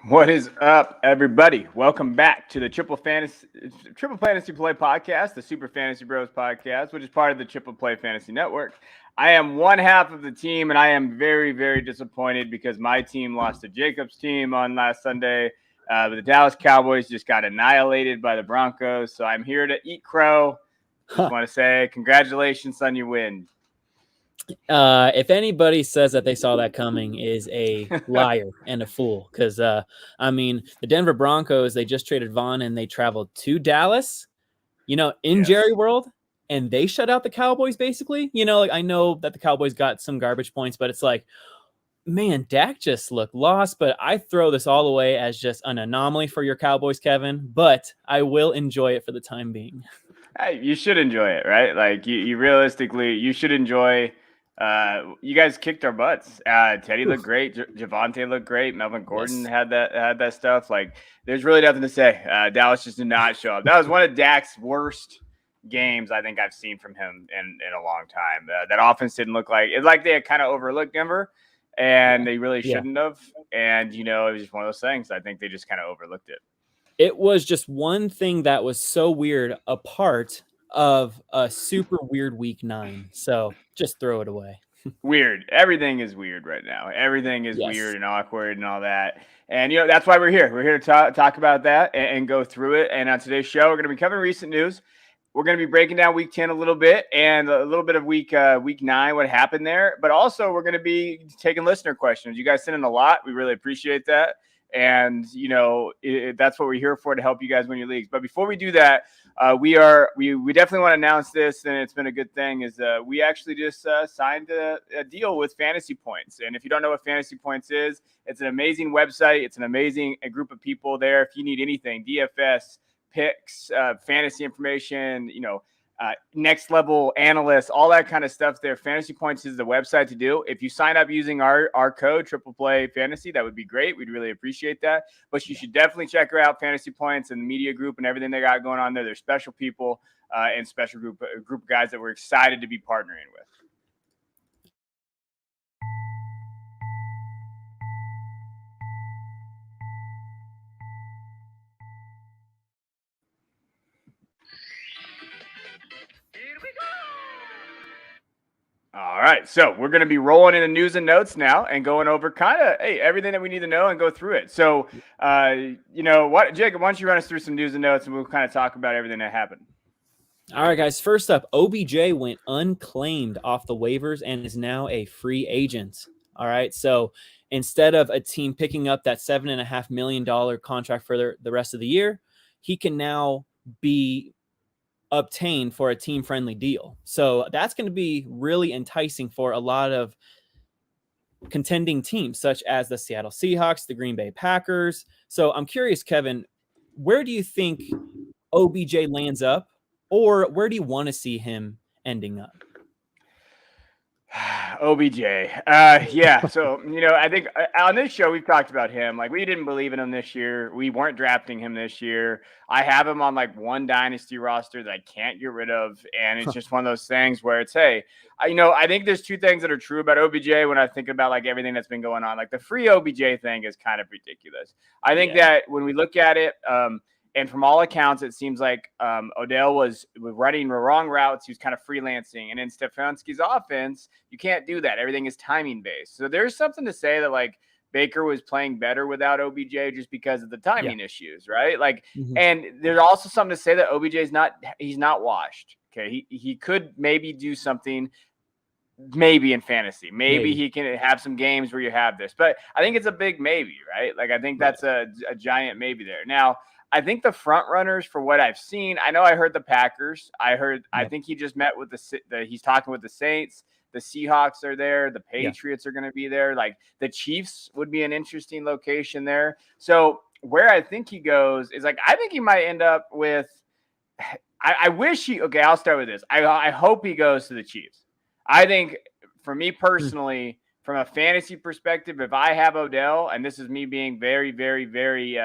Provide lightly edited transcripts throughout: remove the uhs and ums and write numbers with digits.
What is up, everybody? Welcome back to the Triple Fantasy Play podcast, the Super Fantasy Bros podcast, which is part of the Triple Play Fantasy Network. I am one half of the team, and I am very, very disappointed because my team lost to Jacob's team on last Sunday. But the Dallas Cowboys just got annihilated by the Broncos, so I'm here to eat crow. Just want to say congratulations on your win. If anybody says that they saw that coming is a liar and a fool. Because, the Denver Broncos, they just traded Vaughn and they traveled to Dallas, in Jerry World, and they shut out the Cowboys, basically. I know that the Cowboys got some garbage points, but it's like, man, Dak just looked lost. But I throw this all away as just an anomaly for your Cowboys, Kevin. But I will enjoy it for the time being. Hey, you should enjoy it, right? Like, you realistically, you should enjoy – you guys kicked our butts. Teddy looked great. Javonte looked great. Melvin Gordon had that stuff. Like, there's really nothing to say. Dallas just did not show up. That was one of Dak's worst games I think I've seen from him in a long time. That offense didn't look like – it's like they had kind of overlooked Denver, and they really shouldn't have. And, it was just one of those things. I think they just kind of overlooked it. It was just one thing that was so weird, a part of a super weird week 9. So just throw it away. Weird. Everything is weird right now. Everything is weird and awkward and all that. And, that's why we're here. We're here to talk about that and go through it. And on today's show, we're going to be covering recent news. We're going to be breaking down week 10 a little bit and a little bit of week 9, what happened there. But also, we're going to be taking listener questions. You guys sent in a lot. We really appreciate that. And, that's what we're here for, to help you guys win your leagues. But before we do that, we definitely want to announce this, and it's been a good thing, is we actually just signed a deal with Fantasy Points. And if you don't know what Fantasy Points is, it's an amazing website. It's an amazing group of people there. If you need anything, DFS, picks, fantasy information, next level analysts, all that kind of stuff there. Fantasy Points is the website to do. If you sign up using our code Triple Play Fantasy, that would be great. We'd really appreciate that. But you should definitely check her out, Fantasy Points and the media group and everything they got going on there. They're special people and special group of guys that we're excited to be partnering with. All right, so we're going to be rolling into news and notes now and going over kind of everything that we need to know and go through it. So, what, Jacob, why don't you run us through some news and notes and we'll kind of talk about everything that happened. All right, guys. First up, OBJ went unclaimed off the waivers and is now a free agent. All right, so instead of a team picking up that $7.5 million contract for the rest of the year, he can now be obtained for a team-friendly deal. So that's going to be really enticing for a lot of contending teams, such as the Seattle Seahawks, the Green Bay Packers. So I'm curious, Kevin, where do you think OBJ lands up, or where do you want to see him ending up? OBJ. Yeah. So, I think on this show, we've talked about him. Like, we didn't believe in him this year. We weren't drafting him this year. I have him on like one Dynasty roster that I can't get rid of. And it's just one of those things where it's, hey, I think there's two things that are true about OBJ when I think about like everything that's been going on. Like, the free OBJ thing is kind of ridiculous. I think that when we look at it, and from all accounts, it seems like Odell was running the wrong routes. He was kind of freelancing. And in Stefanski's offense, you can't do that. Everything is timing based. So there's something to say that like Baker was playing better without OBJ just because of the timing issues, right? Like, and there's also something to say that OBJ he's not washed. Okay, he could maybe do something. Maybe in fantasy, maybe he can have some games where you have this, but I think it's a big maybe, right? Like, I think that's a giant maybe there. Now, I think the front runners for what I've seen, I know I heard the Packers. I think he just met with he's talking with the Saints. The Seahawks are there. The Patriots are going to be there. Like, the Chiefs would be an interesting location there. So where I think he goes is like, I think he might end up with, okay, I'll start with this. I hope he goes to the Chiefs. I think, for me personally, from a fantasy perspective, if I have Odell, and this is me being very, very, very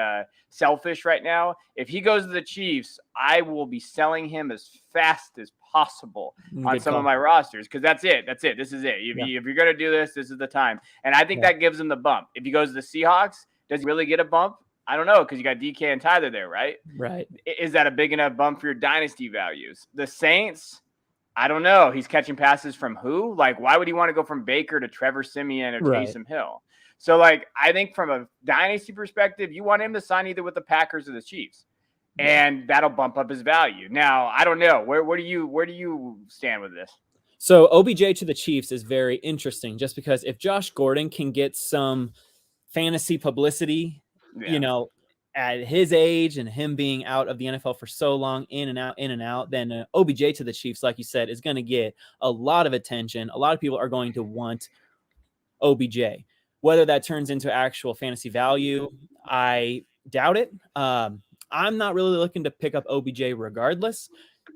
selfish right now, if he goes to the Chiefs, I will be selling him as fast as possible on some of my rosters, because that's it. This is it. If you're going to do this, this is the time. And I think that gives him the bump. If he goes to the Seahawks, Does he really get a bump? I don't know, because you got DK and Tyler there, right? Right. Is that a big enough bump for your dynasty values? The Saints, I don't know. He's catching passes from who? Like, why would he want to go from Baker to Trevor Siemian or Right. Taysom Hill? So, like, I think from a dynasty perspective, you want him to sign either with the Packers or the Chiefs, and that'll bump up his value. Now, I don't know. Where do you stand with this? So OBJ to the Chiefs is very interesting, just because if Josh Gordon can get some fantasy publicity, at his age and him being out of the NFL for so long, in and out, then OBJ to the Chiefs, like you said, is going to get a lot of attention. A lot of people are going to want OBJ. Whether that turns into actual fantasy value, I doubt it. I'm not really looking to pick up OBJ regardless,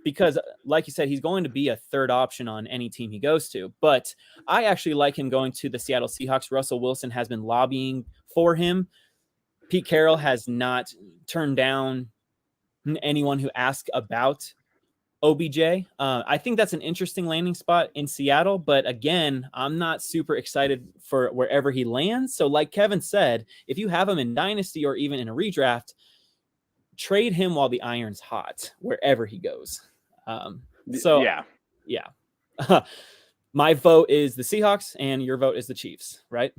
because like you said, he's going to be a third option on any team he goes to. But I actually like him going to the Seattle Seahawks. Russell Wilson has been lobbying for him. Pete Carroll has not turned down anyone who asks about OBJ. I think that's an interesting landing spot in Seattle, but again, I'm not super excited for wherever he lands. So like Kevin said, if you have him in Dynasty or even in a redraft, trade him while the iron's hot, wherever he goes. My vote is the Seahawks and your vote is the Chiefs, right?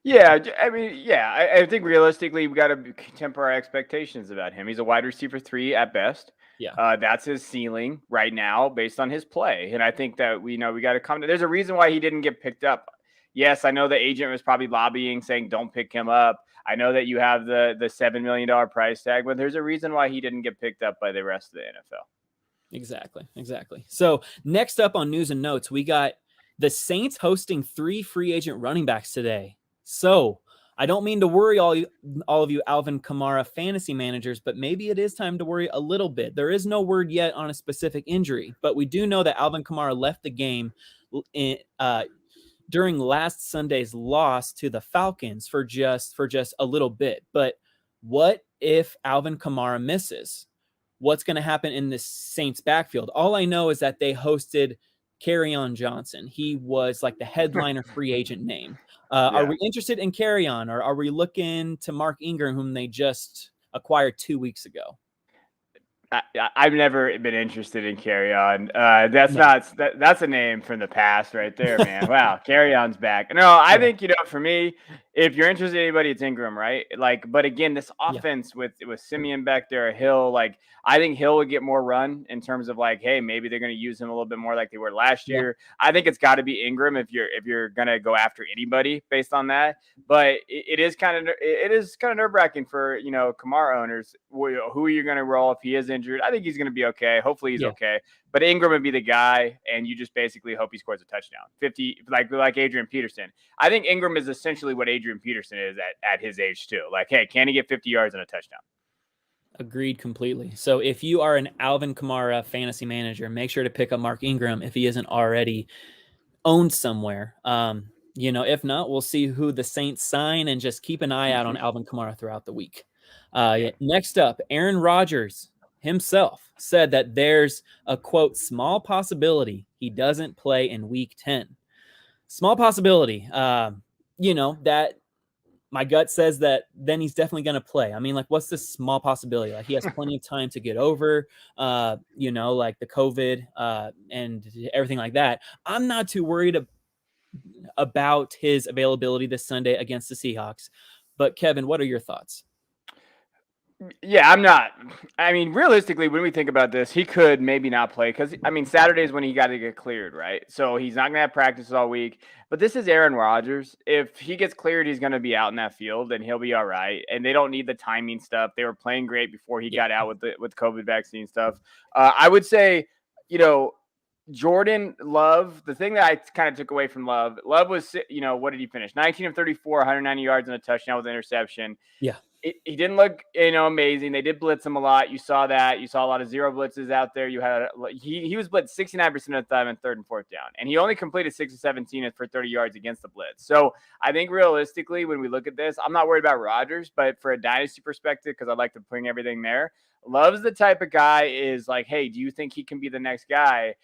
Yeah, I mean, I think realistically we got to temper our expectations about him. He's a wide receiver 3 at best. Yeah, that's his ceiling right now based on his play, and I think that we got to come to. There's a reason why he didn't get picked up. Yes, I know the agent was probably lobbying, saying don't pick him up. I know that you have the $7 million price tag, but there's a reason why he didn't get picked up by the rest of the NFL. Exactly. So next up on news and notes, we got the Saints hosting 3 free agent running backs today. So I don't mean to worry all of you Alvin Kamara fantasy managers, but maybe it is time to worry a little bit. There is no word yet on a specific injury, but we do know that Alvin Kamara left the game during last Sunday's loss to the Falcons for just a little bit. But what if Alvin Kamara misses? What's going to happen in this Saints backfield? All I know is that they hosted Kerryon Johnson. He was like the headliner free agent name. Are we interested in Kerryon, or are we looking to Mark Ingram, whom they just acquired 2 weeks ago? I've never been interested in Kerryon. That's a name from the past right there, man. Wow, Kerryon's back. No, I think for me, if you're interested in anybody, it's Ingram, right? Like, but again, this offense with Siemian back there, Hill, like I think Hill would get more run in terms of like, hey, maybe they're going to use him a little bit more like they were last year. I think it's got to be Ingram if you're going to go after anybody based on that. But it is kind of nerve wracking for Kamara owners. Who are you going to roll if he is injured? I think he's going to be okay. Hopefully he's okay. But Ingram would be the guy, and you just basically hope he scores a touchdown. 50, like Adrian Peterson. I think Ingram is essentially what Adrian Peterson is at his age too. Like, hey, can he get 50 yards and a touchdown? Agreed completely. So if you are an Alvin Kamara fantasy manager, make sure to pick up Mark Ingram if he isn't already owned somewhere. If not, we'll see who the Saints sign and just keep an eye out on Alvin Kamara throughout the week. Next up, Aaron Rodgers himself said that there's a, quote, small possibility he doesn't play in week 10. Small possibility. That my gut says that then he's definitely going to play. I mean, like, what's this small possibility? Like, he has plenty of time to get over, like the COVID and everything like that. I'm not too worried about his availability this Sunday against the Seahawks. But Kevin, what are your thoughts? Yeah, I'm not. I mean, realistically, when we think about this, he could maybe not play because, Saturday is when he got to get cleared, right? So he's not going to have practice all week. But this is Aaron Rodgers. If he gets cleared, he's going to be out in that field, and he'll be all right. And they don't need the timing stuff. They were playing great before he got out with COVID vaccine stuff. I would say, Jordan Love, the thing that I kind of took away from Love was, what did he finish? 19 of 34, 190 yards and a touchdown with an interception. Yeah. He didn't look, amazing. They did blitz him a lot. You saw that. You saw a lot of zero blitzes out there. He was blitzed 69% of the time in 3rd and 4th down, and he only completed 6 of 17 for 30 yards against the blitz. So I think realistically, when we look at this, I'm not worried about Rodgers, but for a dynasty perspective, because I'd like to bring everything there, Love's the type of guy is like, hey, do you think he can be the next guy?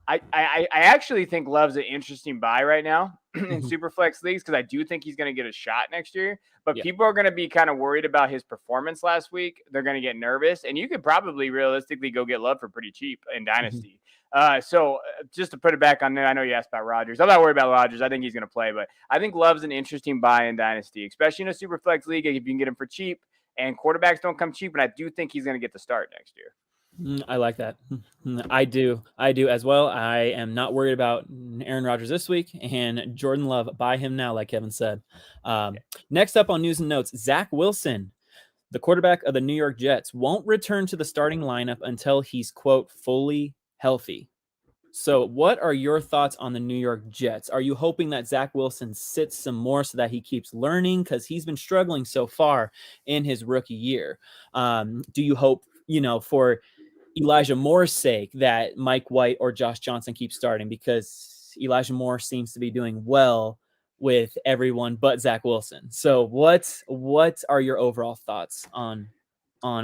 I actually think Love's an interesting buy right now in Superflex leagues because I do think he's going to get a shot next year. But people are going to be kind of worried about his performance last week. They're going to get nervous, and you could probably realistically go get Love for pretty cheap in Dynasty. So just to put it back on there, I know you asked about Rodgers. I'm not worried about Rodgers. I think he's going to play, but I think Love's an interesting buy in Dynasty, especially in a Superflex league if you can get him for cheap. And quarterbacks don't come cheap, and I do think he's going to get the start next year. I like that. I do as well. I am not worried about Aaron Rodgers this week, and Jordan Love, buy him now, like Kevin said. Next up on news and notes, Zach Wilson, the quarterback of the New York Jets, won't return to the starting lineup until he's, quote, fully healthy. So what are your thoughts on the New York Jets? Are you hoping that Zach Wilson sits some more so that he keeps learning? Because he's been struggling so far in his rookie year. Do you hope, for Elijah Moore's sake that Mike White or Josh Johnson keep starting, because Elijah Moore seems to be doing well with everyone but Zach Wilson? So what are your overall thoughts on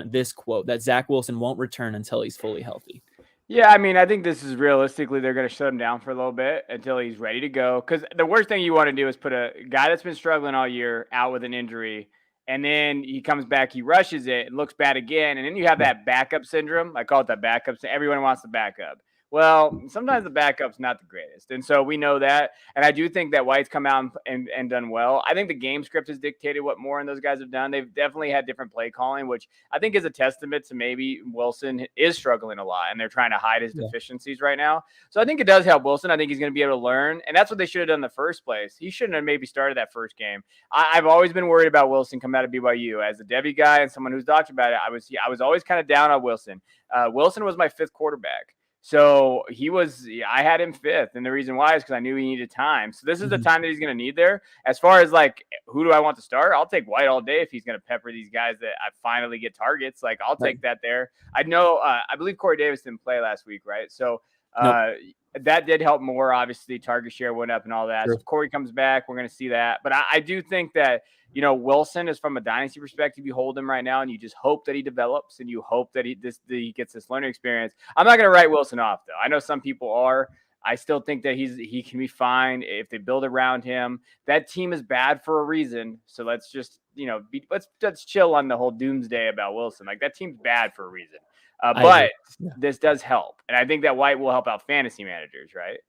this quote that Zach Wilson won't return until he's fully healthy? Yeah, I mean, I think this is realistically, they're going to shut him down for a little bit until he's ready to go. Because the worst thing you want to do is put a guy that's been struggling all year out with an injury, and then he comes back, he rushes it, and looks bad again, and then you have that backup syndrome. I call it the backup. Everyone wants the backup. Well, sometimes the backup's not the greatest. And so we know that. And I do think that White's come out and done well. I think the game script has dictated what Moore and those guys have done. They've definitely had different play calling, which I think is a testament to maybe Wilson is struggling a lot and they're trying to hide his deficiencies right now. So I think it does help Wilson. I think he's going to be able to learn. And that's what they should have done in the first place. He shouldn't have maybe started that first game. I've always been worried about Wilson coming out of BYU. As a Debbie guy and someone who's talked about it, I was always kind of down on Wilson. Wilson was my fifth quarterback. So I had him fifth. And the reason why is because I knew he needed time. So this is the time that he's going to need there. As far as like, who do I want to start? I'll take White all day if he's going to pepper these guys that I finally get targets. Like, I'll take that there. I know, I believe Corey Davis didn't play last week, right? So that did help more. Obviously, target share went up and all that. Sure. So if Corey comes back, we're going to see that. But I do think that, Wilson is, from a dynasty perspective, you hold him right now and you just hope that he develops and you hope that he gets this learning experience. I'm not going to write Wilson off, though. I know some people are. I still think that he can be fine if they build around him. That team is bad for a reason. So let's just, let's chill on the whole doomsday about Wilson. Like, that team's bad for a reason. But this does help. And I think that White will help out fantasy managers, right?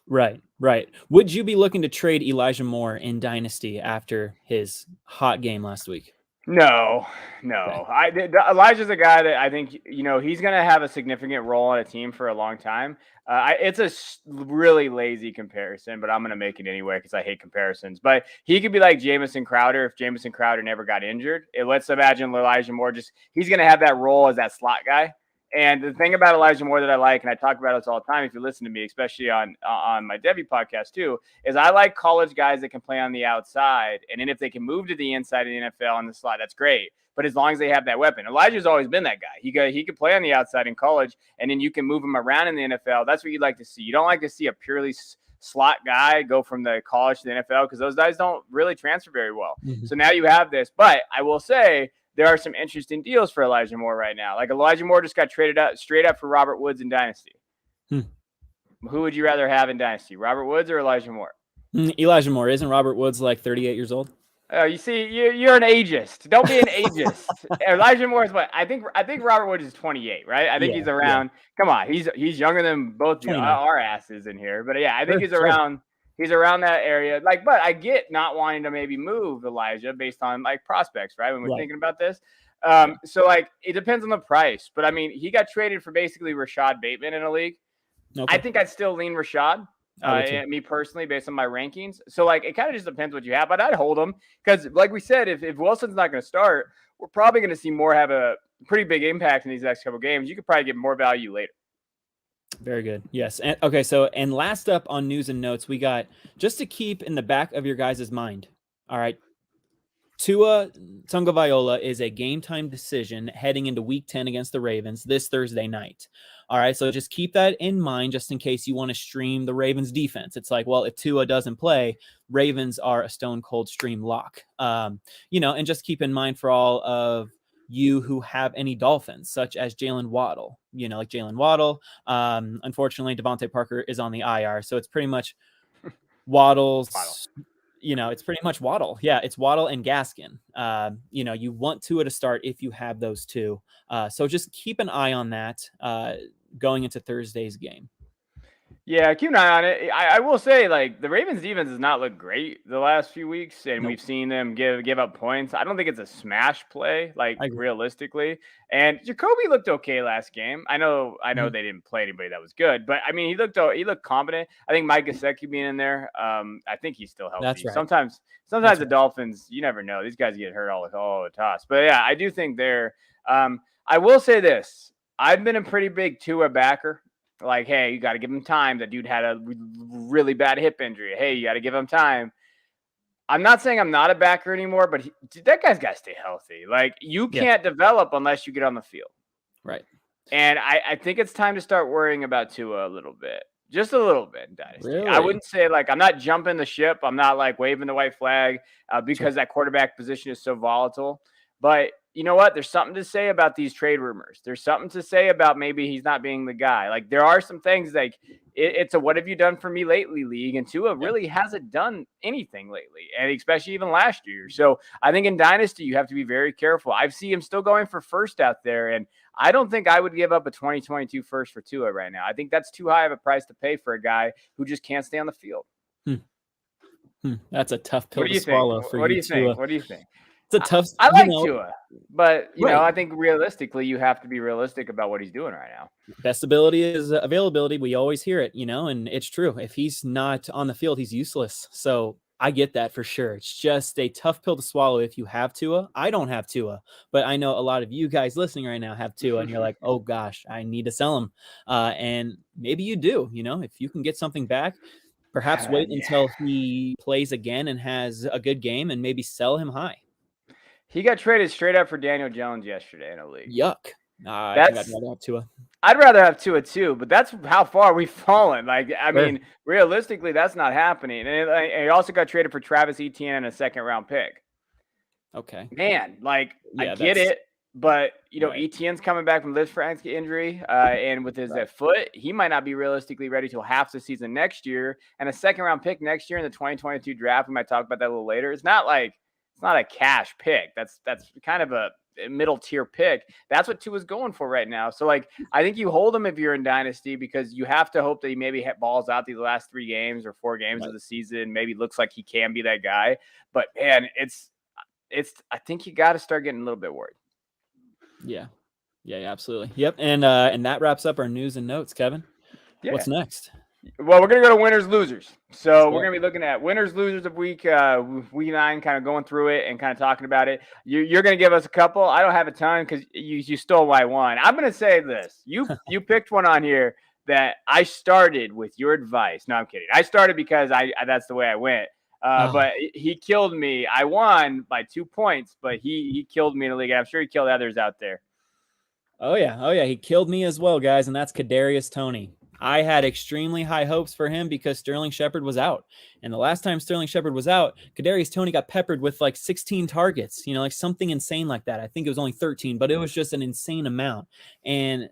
Right. Would you be looking to trade Elijah Moore in Dynasty after his hot game last week? No. Okay. Elijah's a guy that I think, he's going to have a significant role on a team for a long time. It's a really lazy comparison, but I'm going to make it anyway because I hate comparisons. But he could be like Jamison Crowder if Jamison Crowder never got injured. Let's imagine Elijah Moore he's going to have that role as that slot guy. And the thing about Elijah Moore that I like, and I talk about this all the time if you listen to me, especially on my Debbie podcast too, is I like college guys that can play on the outside. And then if they can move to the inside of the NFL on the slot, that's great. But as long as they have that weapon, Elijah's always been that guy. He could play on the outside in college, and then you can move him around in the NFL. That's what you'd like to see. You don't like to see a purely slot guy go from the college to the NFL because those guys don't really transfer very well. Mm-hmm. So now you have this. But I will say, there are some interesting deals for Elijah Moore right now. Like, Elijah Moore just got traded out straight up for Robert Woods in Dynasty. Who would you rather have in Dynasty, Robert Woods or Elijah Moore? Elijah Moore. Isn't Robert Woods like 38 years old? Oh, you see, you're an ageist. Don't be an ageist. Elijah Moore is what? I think Robert Woods is 28, right? I think he's around. Come on, he's younger than both our asses in here. But yeah, I think he's around. He's around that area. Like, but I get not wanting to maybe move Elijah based on like prospects, right? When we're thinking about this. So like, it depends on the price. But I mean, he got traded for basically Rashad Bateman in a league. Okay. I think I'd still lean Rashad. Me personally, based on my rankings. So like, it kind of just depends what you have, but I'd hold him because, like we said, if Wilson's not going to start, we're probably going to see Moore have a pretty big impact in these next couple games. You could probably get more value later. Very good. Yes. And, okay. So, and last up on news and notes, we got, just to keep in the back of your guys' mind. All right. Tua Tagovailoa is a game time decision heading into week 10 against the Ravens this Thursday night. All right. So just keep that in mind, just in case you want to stream the Ravens defense. It's like, well, if Tua doesn't play, Ravens are a stone cold stream lock. And just keep in mind for all of you who have any Dolphins, such as Jalen Waddle. Like Jalen Waddle. Unfortunately, Devontae Parker is on the IR, so it's pretty much Waddle's. It's pretty much Waddle. Yeah, it's Waddle and Gaskin. You want Tua to start if you have those two. So just keep an eye on that going into Thursday's game. Yeah, keep an eye on it. I will say, like, the Ravens defense does not look great the last few weeks, and we've seen them give up points. I don't think it's a smash play, like, realistically. And Jacoby looked okay last game. I know they didn't play anybody that was good, but I mean, he looked competent. I think Mike Gesicki being in there, I think he's still healthy. That's right. Sometimes the Dolphins, you never know. These guys get hurt all the toss. But yeah, I do think they're. I will say this: I've been a pretty big Tua backer. Like, hey, you got to give him time. That dude had a really bad hip injury. Hey, you got to give him time. I'm not saying I'm not a backer anymore, but that guy's got to stay healthy. Like, you can't develop unless you get on the field. Right. And I think it's time to start worrying about Tua a little bit. Just a little bit in Dynasty. Really? I wouldn't say, like, I'm not jumping the ship. I'm not, like, waving the white flag because that quarterback position is so volatile. But you know what? There's something to say about these trade rumors. There's something to say about maybe he's not being the guy. Like, there are some things like it's a what have you done for me lately league, and Tua really hasn't done anything lately, and especially even last year. So I think in Dynasty you have to be very careful. I see him still going for first out there, and I don't think I would give up a 2022 first for Tua right now. I think that's too high of a price to pay for a guy who just can't stay on the field. That's a tough pill to swallow for you. What do you think? What do you think? It's a tough. I like Tua, but you know, I think realistically, you have to be realistic about what he's doing right now. Best ability is availability. We always hear it, and it's true. If he's not on the field, he's useless. So I get that for sure. It's just a tough pill to swallow if you have Tua. I don't have Tua, but I know a lot of you guys listening right now have Tua, and you're like, oh gosh, I need to sell him. And maybe you do. If you can get something back. Perhaps wait until he plays again and has a good game, and maybe sell him high. He got traded straight up for Daniel Jones yesterday in a league. Yuck. I think I'd rather have Tua. I'd rather have Tua too, but that's how far we've fallen. Like, I mean, realistically, that's not happening. And he also got traded for Travis Etienne and a second-round pick. Okay. Man, like, I get it, but, Etienne's coming back from Lisfrank's injury, and with his foot, he might not be realistically ready till half the season next year. And a second-round pick next year in the 2022 draft, we might talk about that a little later. It's not a cash pick. That's kind of a middle tier pick. That's what Tua's going for right now. So, like, I think you hold him if you're in Dynasty because you have to hope that he maybe balls out these last 3 games or 4 games of the season. Maybe looks like he can be that guy. But man, it's. I think you got to start getting a little bit worried. Yeah, absolutely. Yep, and that wraps up our news and notes, Kevin. Yeah. What's next? Well, we're going to go to winners, losers. So we're going to be looking at winners, losers of week 9, kind of going through it and kind of talking about it. You're going to give us a couple. I don't have a ton because you stole my one. I'm going to say this. You picked one on here that I started with your advice. No, I'm kidding. I started because that's the way I went. But he killed me. I won by 2 points, but he killed me in the league. I'm sure he killed others out there. Oh, yeah. He killed me as well, guys, and that's Kadarius Toney. I had extremely high hopes for him because Sterling Shepard was out. And the last time Sterling Shepard was out, Kadarius Toney got peppered with like 16 targets, like something insane like that. I think it was only 13, but it was just an insane amount. And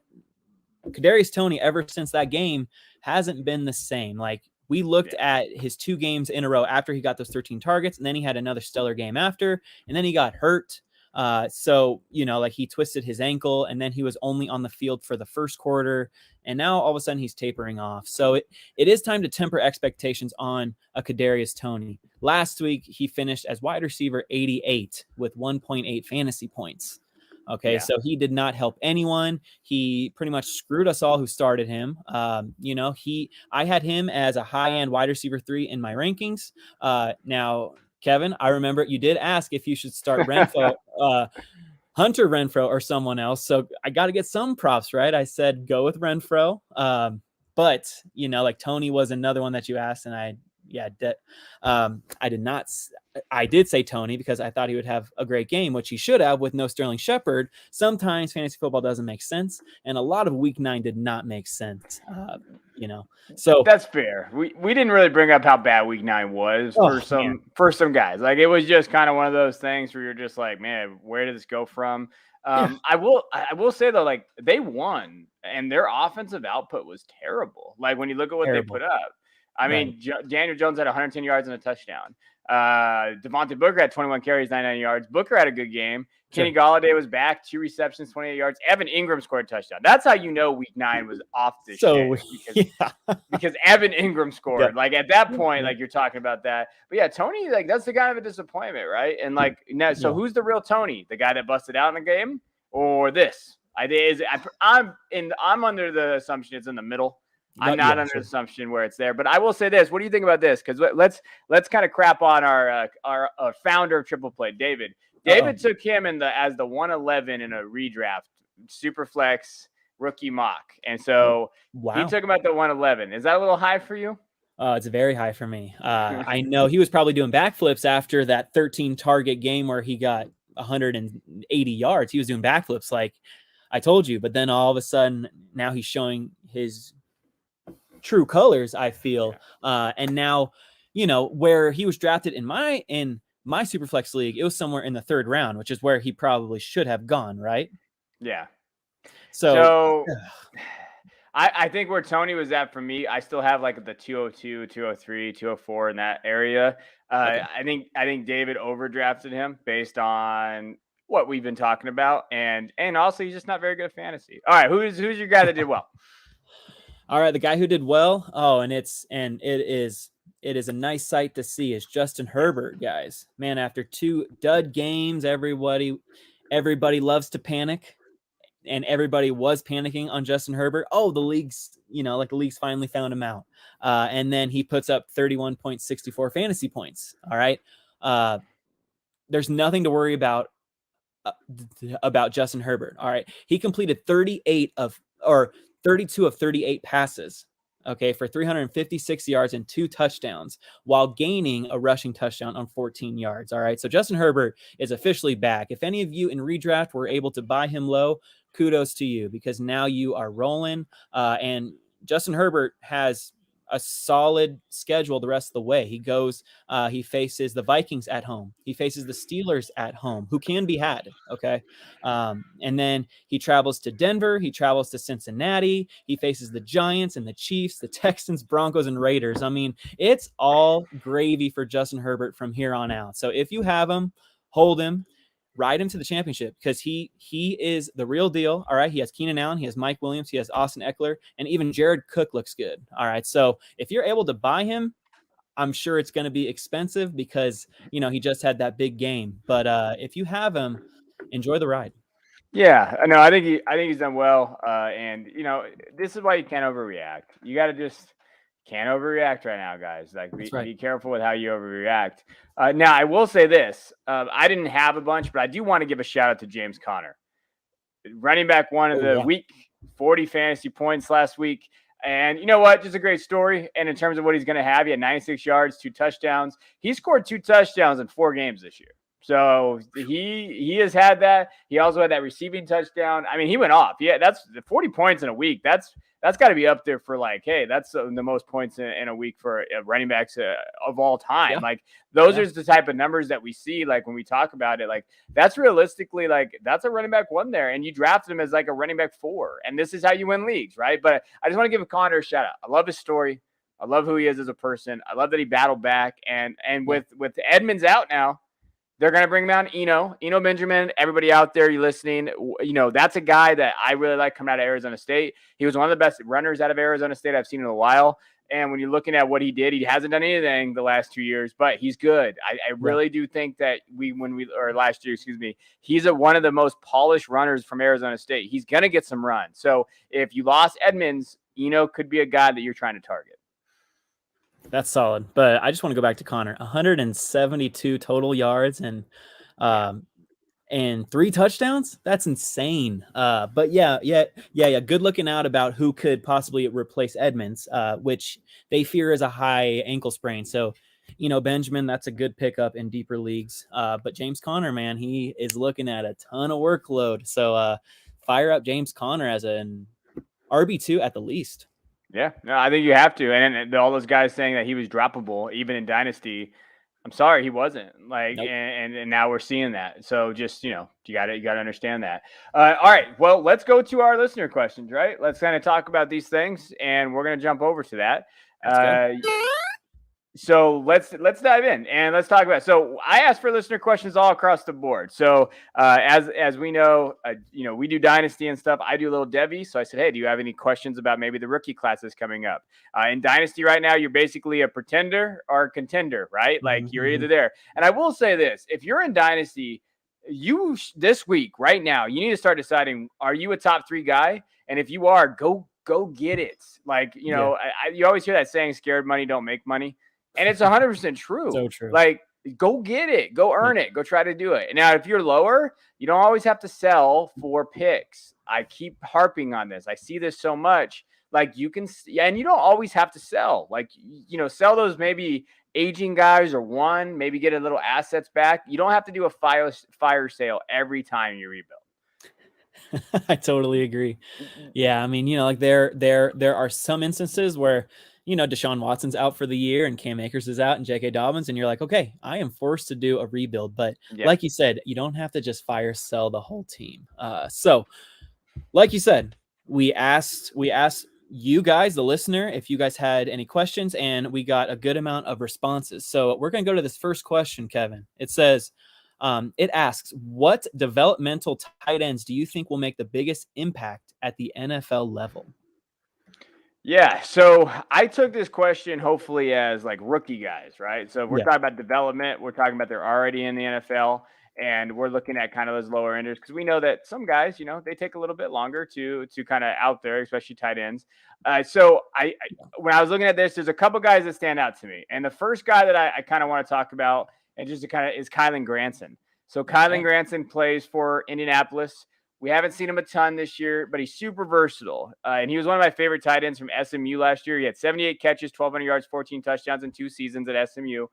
Kadarius Toney, ever since that game, hasn't been the same. Like, we looked at his 2 games in a row after he got those 13 targets, and then he had another stellar game after, and then he got hurt. So, like he twisted his ankle, and then he was only on the field for the first quarter, and now all of a sudden he's tapering off. So it is time to temper expectations on a Kadarius Toney. Last week, he finished as wide receiver 88 with 1.8 fantasy points. Okay, so he did not help anyone. He pretty much screwed us all who started him. I had him as a high-end wide receiver 3 in my rankings. Now, Kevin, I remember you did ask if you should start Renfro, Hunter Renfro or someone else. So I got to get some props, right? I said, go with Renfro. But, like Toney was another one that you asked, and I I did not. I did say Tony because I thought he would have a great game, which he should have with no Sterling Shepard. Sometimes fantasy football doesn't make sense, and a lot of Week 9 did not make sense. So that's fair. We didn't really bring up how bad Week 9 was for some guys. Like, it was just kind of one of those things where you're just like, man, where did this go from? I will say though, like, they won and their offensive output was terrible. Like, when you look at what they put up, I mean, Daniel Jones had 110 yards and a touchdown. Devontae Booker had 21 carries, 99 yards. Booker had a good game. Kenny Golladay was back, 2 receptions, 28 yards. Evan Ingram scored a touchdown. That's how you know Week 9 was off the shit because Evan Ingram scored. Yeah. Like, at that point, like, you're talking about that. But yeah, Tony, like, that's the kind of a disappointment, right? And like, now, so who's the real Tony? The guy that busted out in the game, or this? I'm under the assumption it's in the middle. I'm not under the assumption where it's there, but I will say this. What do you think about this? Because let's kind of crap on our founder of Triple Play, David. David took him as the 111 in a redraft, Superflex rookie mock, and so he took him at the 111. Is that a little high for you? It's very high for me. I know he was probably doing backflips after that 13 target game where he got 180 yards. He was doing backflips like I told you, but then all of a sudden now he's showing his true colors, I feel. And now, where he was drafted in my Superflex league, it was somewhere in the 3rd round, which is where he probably should have gone, right? Yeah. So I think where Tony was at for me, I still have like the 202, 203, 204 in that area. I think David overdrafted him based on what we've been talking about, and also he's just not very good at fantasy. All right, who's your guy that did well? All right, the guy who did well. Oh, and it is a nice sight to see is Justin Herbert, guys. Man, after 2 dud games, everybody loves to panic, and everybody was panicking on Justin Herbert. Oh, the league's finally found him out. And then he puts up 31.64 fantasy points. All right. There's nothing to worry about Justin Herbert. All right. He completed 32 of 38 passes, for 356 yards and 2 touchdowns, while gaining a rushing touchdown on 14 yards. All right, so Justin Herbert is officially back. If any of you in redraft were able to buy him low, kudos to you, because now you are rolling. And Justin Herbert has a solid schedule the rest of the way. He faces the Vikings at home. He faces the Steelers at home, who can be had. Okay. And then he travels to Denver. He travels to Cincinnati. He faces the Giants and the Chiefs, the Texans, Broncos, and Raiders. I mean, it's all gravy for Justin Herbert from here on out. So if you have him, hold him. Ride him to the championship, because he is the real deal. All right. He has Keenan Allen. He has Mike Williams. He has Austin Eckler. And even Jared Cook looks good. All right. So if you're able to buy him, I'm sure it's going to be expensive because, he just had that big game. But if you have him, enjoy the ride. Yeah, no, I think he's done well. And, this is why you can't overreact. You got to just can't overreact right now, guys. Like, be careful with how you overreact. Now, I will say this. I didn't have a bunch, but I do want to give a shout out to James Conner. Running back one of the week, 40 fantasy points last week. And you know what? Just a great story. And in terms of what he's going to have, he had 96 yards, 2 touchdowns. He scored 2 touchdowns in 4 games this year. So he has had that. He also had that receiving touchdown. I mean, he went off. Yeah, that's 40 points in a week. That's got to be up there for like, hey, that's the most points in a week for running backs of all time. Yeah. Like, those are the type of numbers that we see. Like, when we talk about it, like, that's realistically, like, that's a running back 1 there, and you drafted him as like a running back 4, and this is how you win leagues, right? But I just want to give Connor a shout out. I love his story. I love who he is as a person. I love that he battled back, and with Edmonds out now, they're going to bring down Eno Benjamin. Everybody out there, you listening, that's a guy that I really like coming out of Arizona State. He was one of the best runners out of Arizona State I've seen in a while. And when you're looking at what he did, he hasn't done anything the last 2 years, but he's good. I really do think that last year, he's one of the most polished runners from Arizona State. He's going to get some run. So if you lost Edmonds, could be a guy that you're trying to target. That's solid. But I just want to go back to Connor. 172 total yards and and 3 touchdowns. That's insane. But yeah. Good looking out about who could possibly replace Edmonds, which they fear is a high ankle sprain. So, Benjamin, that's a good pickup in deeper leagues. But James Conner, man, he is looking at a ton of workload. So fire up James Conner as an RB2 at the least. Yeah, no, I think you have to. And all those guys saying that he was droppable, even in Dynasty, I'm sorry, he wasn't. Like, Nope. and now we're seeing that. So just you gotta understand that. All right, well, let's go to our listener questions. Right, let's kind of talk about these things, and we're gonna jump over to that. So let's dive in and let's talk about it. So I asked for listener questions all across the board. So as we know, we do Dynasty and stuff. I do a little Devy. So I said, hey, do you have any questions about maybe the rookie classes coming up? In Dynasty right now, you're basically a pretender or a contender, right? Like you're either there. And I will say this, if you're in Dynasty, this week right now, you need to start deciding, are you a top 3 guy? And if you are, go get it. Like, you always hear that saying, scared money don't make money. And it's 100% true. So true. Like, go get it. Go earn it. Go try to do it. Now, if you're lower, you don't always have to sell for picks. I keep harping on this. I see this so much. Like, you can – and you don't always have to sell. Like, sell those maybe aging guys or maybe get a little assets back. You don't have to do a fire sale every time you rebuild. I totally agree. Yeah, I mean, like there are some instances where – Deshaun Watson's out for the year and Cam Akers is out and J.K. Dobbins. And you're like, okay, I am forced to do a rebuild. But like you said, you don't have to just fire sell the whole team. So like you said, we asked you guys, the listener, if you guys had any questions, and we got a good amount of responses. So we're going to go to this first question, Kevin. It says, it asks, what developmental tight ends do you think will make the biggest impact at the NFL level? Yeah, so I took this question hopefully as like rookie guys, right? So we're talking about development. We're talking about they're already in the NFL, and we're looking at kind of those lower enders because we know that some guys, they take a little bit longer to kind of out there, especially tight ends. So when I was looking at this, there's a couple guys that stand out to me, and the first guy that I kind of want to talk about and just to kind of is Kylen Granson. So Kylen Granson plays for Indianapolis. We haven't seen him a ton this year, but he's super versatile. And he was one of my favorite tight ends from SMU last year. He had 78 catches, 1,200 yards, 14 touchdowns in 2 seasons at SMU.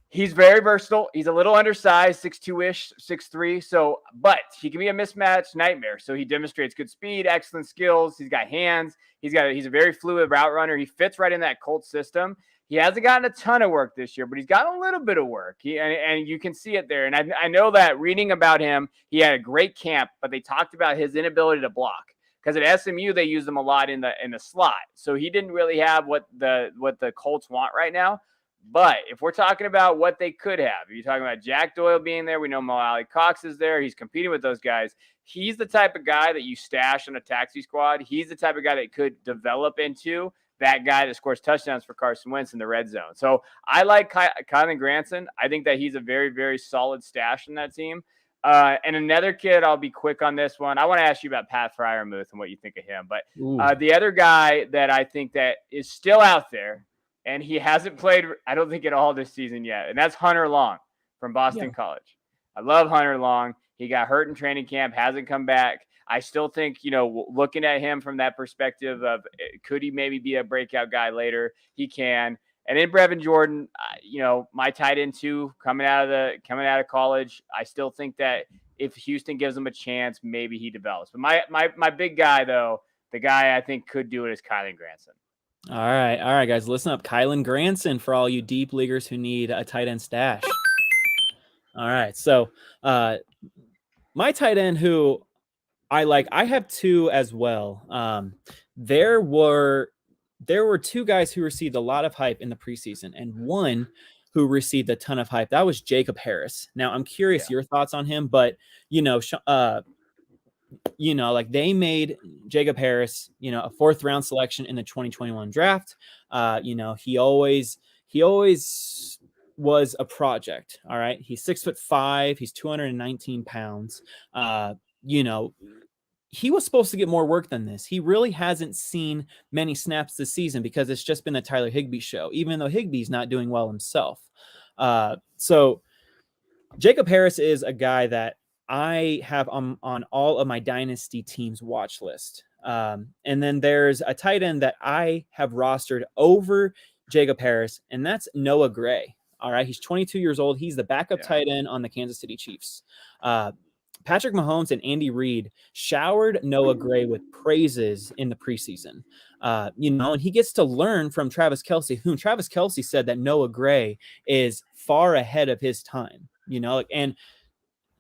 He's very versatile. He's a little undersized, 6'2"-ish, 6'3". But he can be a mismatch nightmare. So he demonstrates good speed, excellent skills. He's got hands. He's a very fluid route runner. He fits right in that Colts system. He hasn't gotten a ton of work this year, but he's gotten a little bit of work. And you can see it there. And I know that reading about him, he had a great camp, but they talked about his inability to block. Because at SMU, they use him a lot in the slot. So he didn't really have what the Colts want right now. But if we're talking about what they could have, if you're talking about Jack Doyle being there, we know Mo Alley Cox is there. He's competing with those guys. He's the type of guy that you stash on a taxi squad. He's the type of guy that could develop into that guy that scores touchdowns for Carson Wentz in the red zone. So I like Kylen Granson. I think that he's a very, very solid stash in that team. And another kid, I'll be quick on this one. I want to ask you about Pat Freiermuth and what you think of him. But the other guy that I think that is still out there, and he hasn't played, I don't think, at all this season yet, and that's Hunter Long from Boston College. I love Hunter Long. He got hurt in training camp, hasn't come back. I still think, looking at him from that perspective of could he maybe be a breakout guy later? He can. And then Brevin Jordan, my tight end too, coming out of college. I still think that if Houston gives him a chance, maybe he develops. But my big guy though, the guy I think could do it is Kylen Granson. All right, guys, listen up. Kylen Granson for all you deep leaguers who need a tight end stash. All right, so my tight end who I like, I have 2 as well. There were 2 guys who received a lot of hype in the preseason, and one who received a ton of hype. That was Jacob Harris. Now, I'm curious your thoughts on him, but like they made Jacob Harris, a 4th round selection in the 2021 draft. He always was a project. All right. He's 6'5". He's 219 pounds. He was supposed to get more work than this. He really hasn't seen many snaps this season because it's just been the Tyler Higbee show, even though Higbee's not doing well himself. So Jacob Harris is a guy that I have on all of my dynasty teams watch list. And then there's a tight end that I have rostered over Jacob Harris, and that's Noah Gray. All right. He's 22 years old. He's the backup tight end on the Kansas City Chiefs. Patrick Mahomes and Andy Reid showered Noah Gray with praises in the preseason. And he gets to learn from Travis Kelce, whom Travis Kelce said that Noah Gray is far ahead of his time, and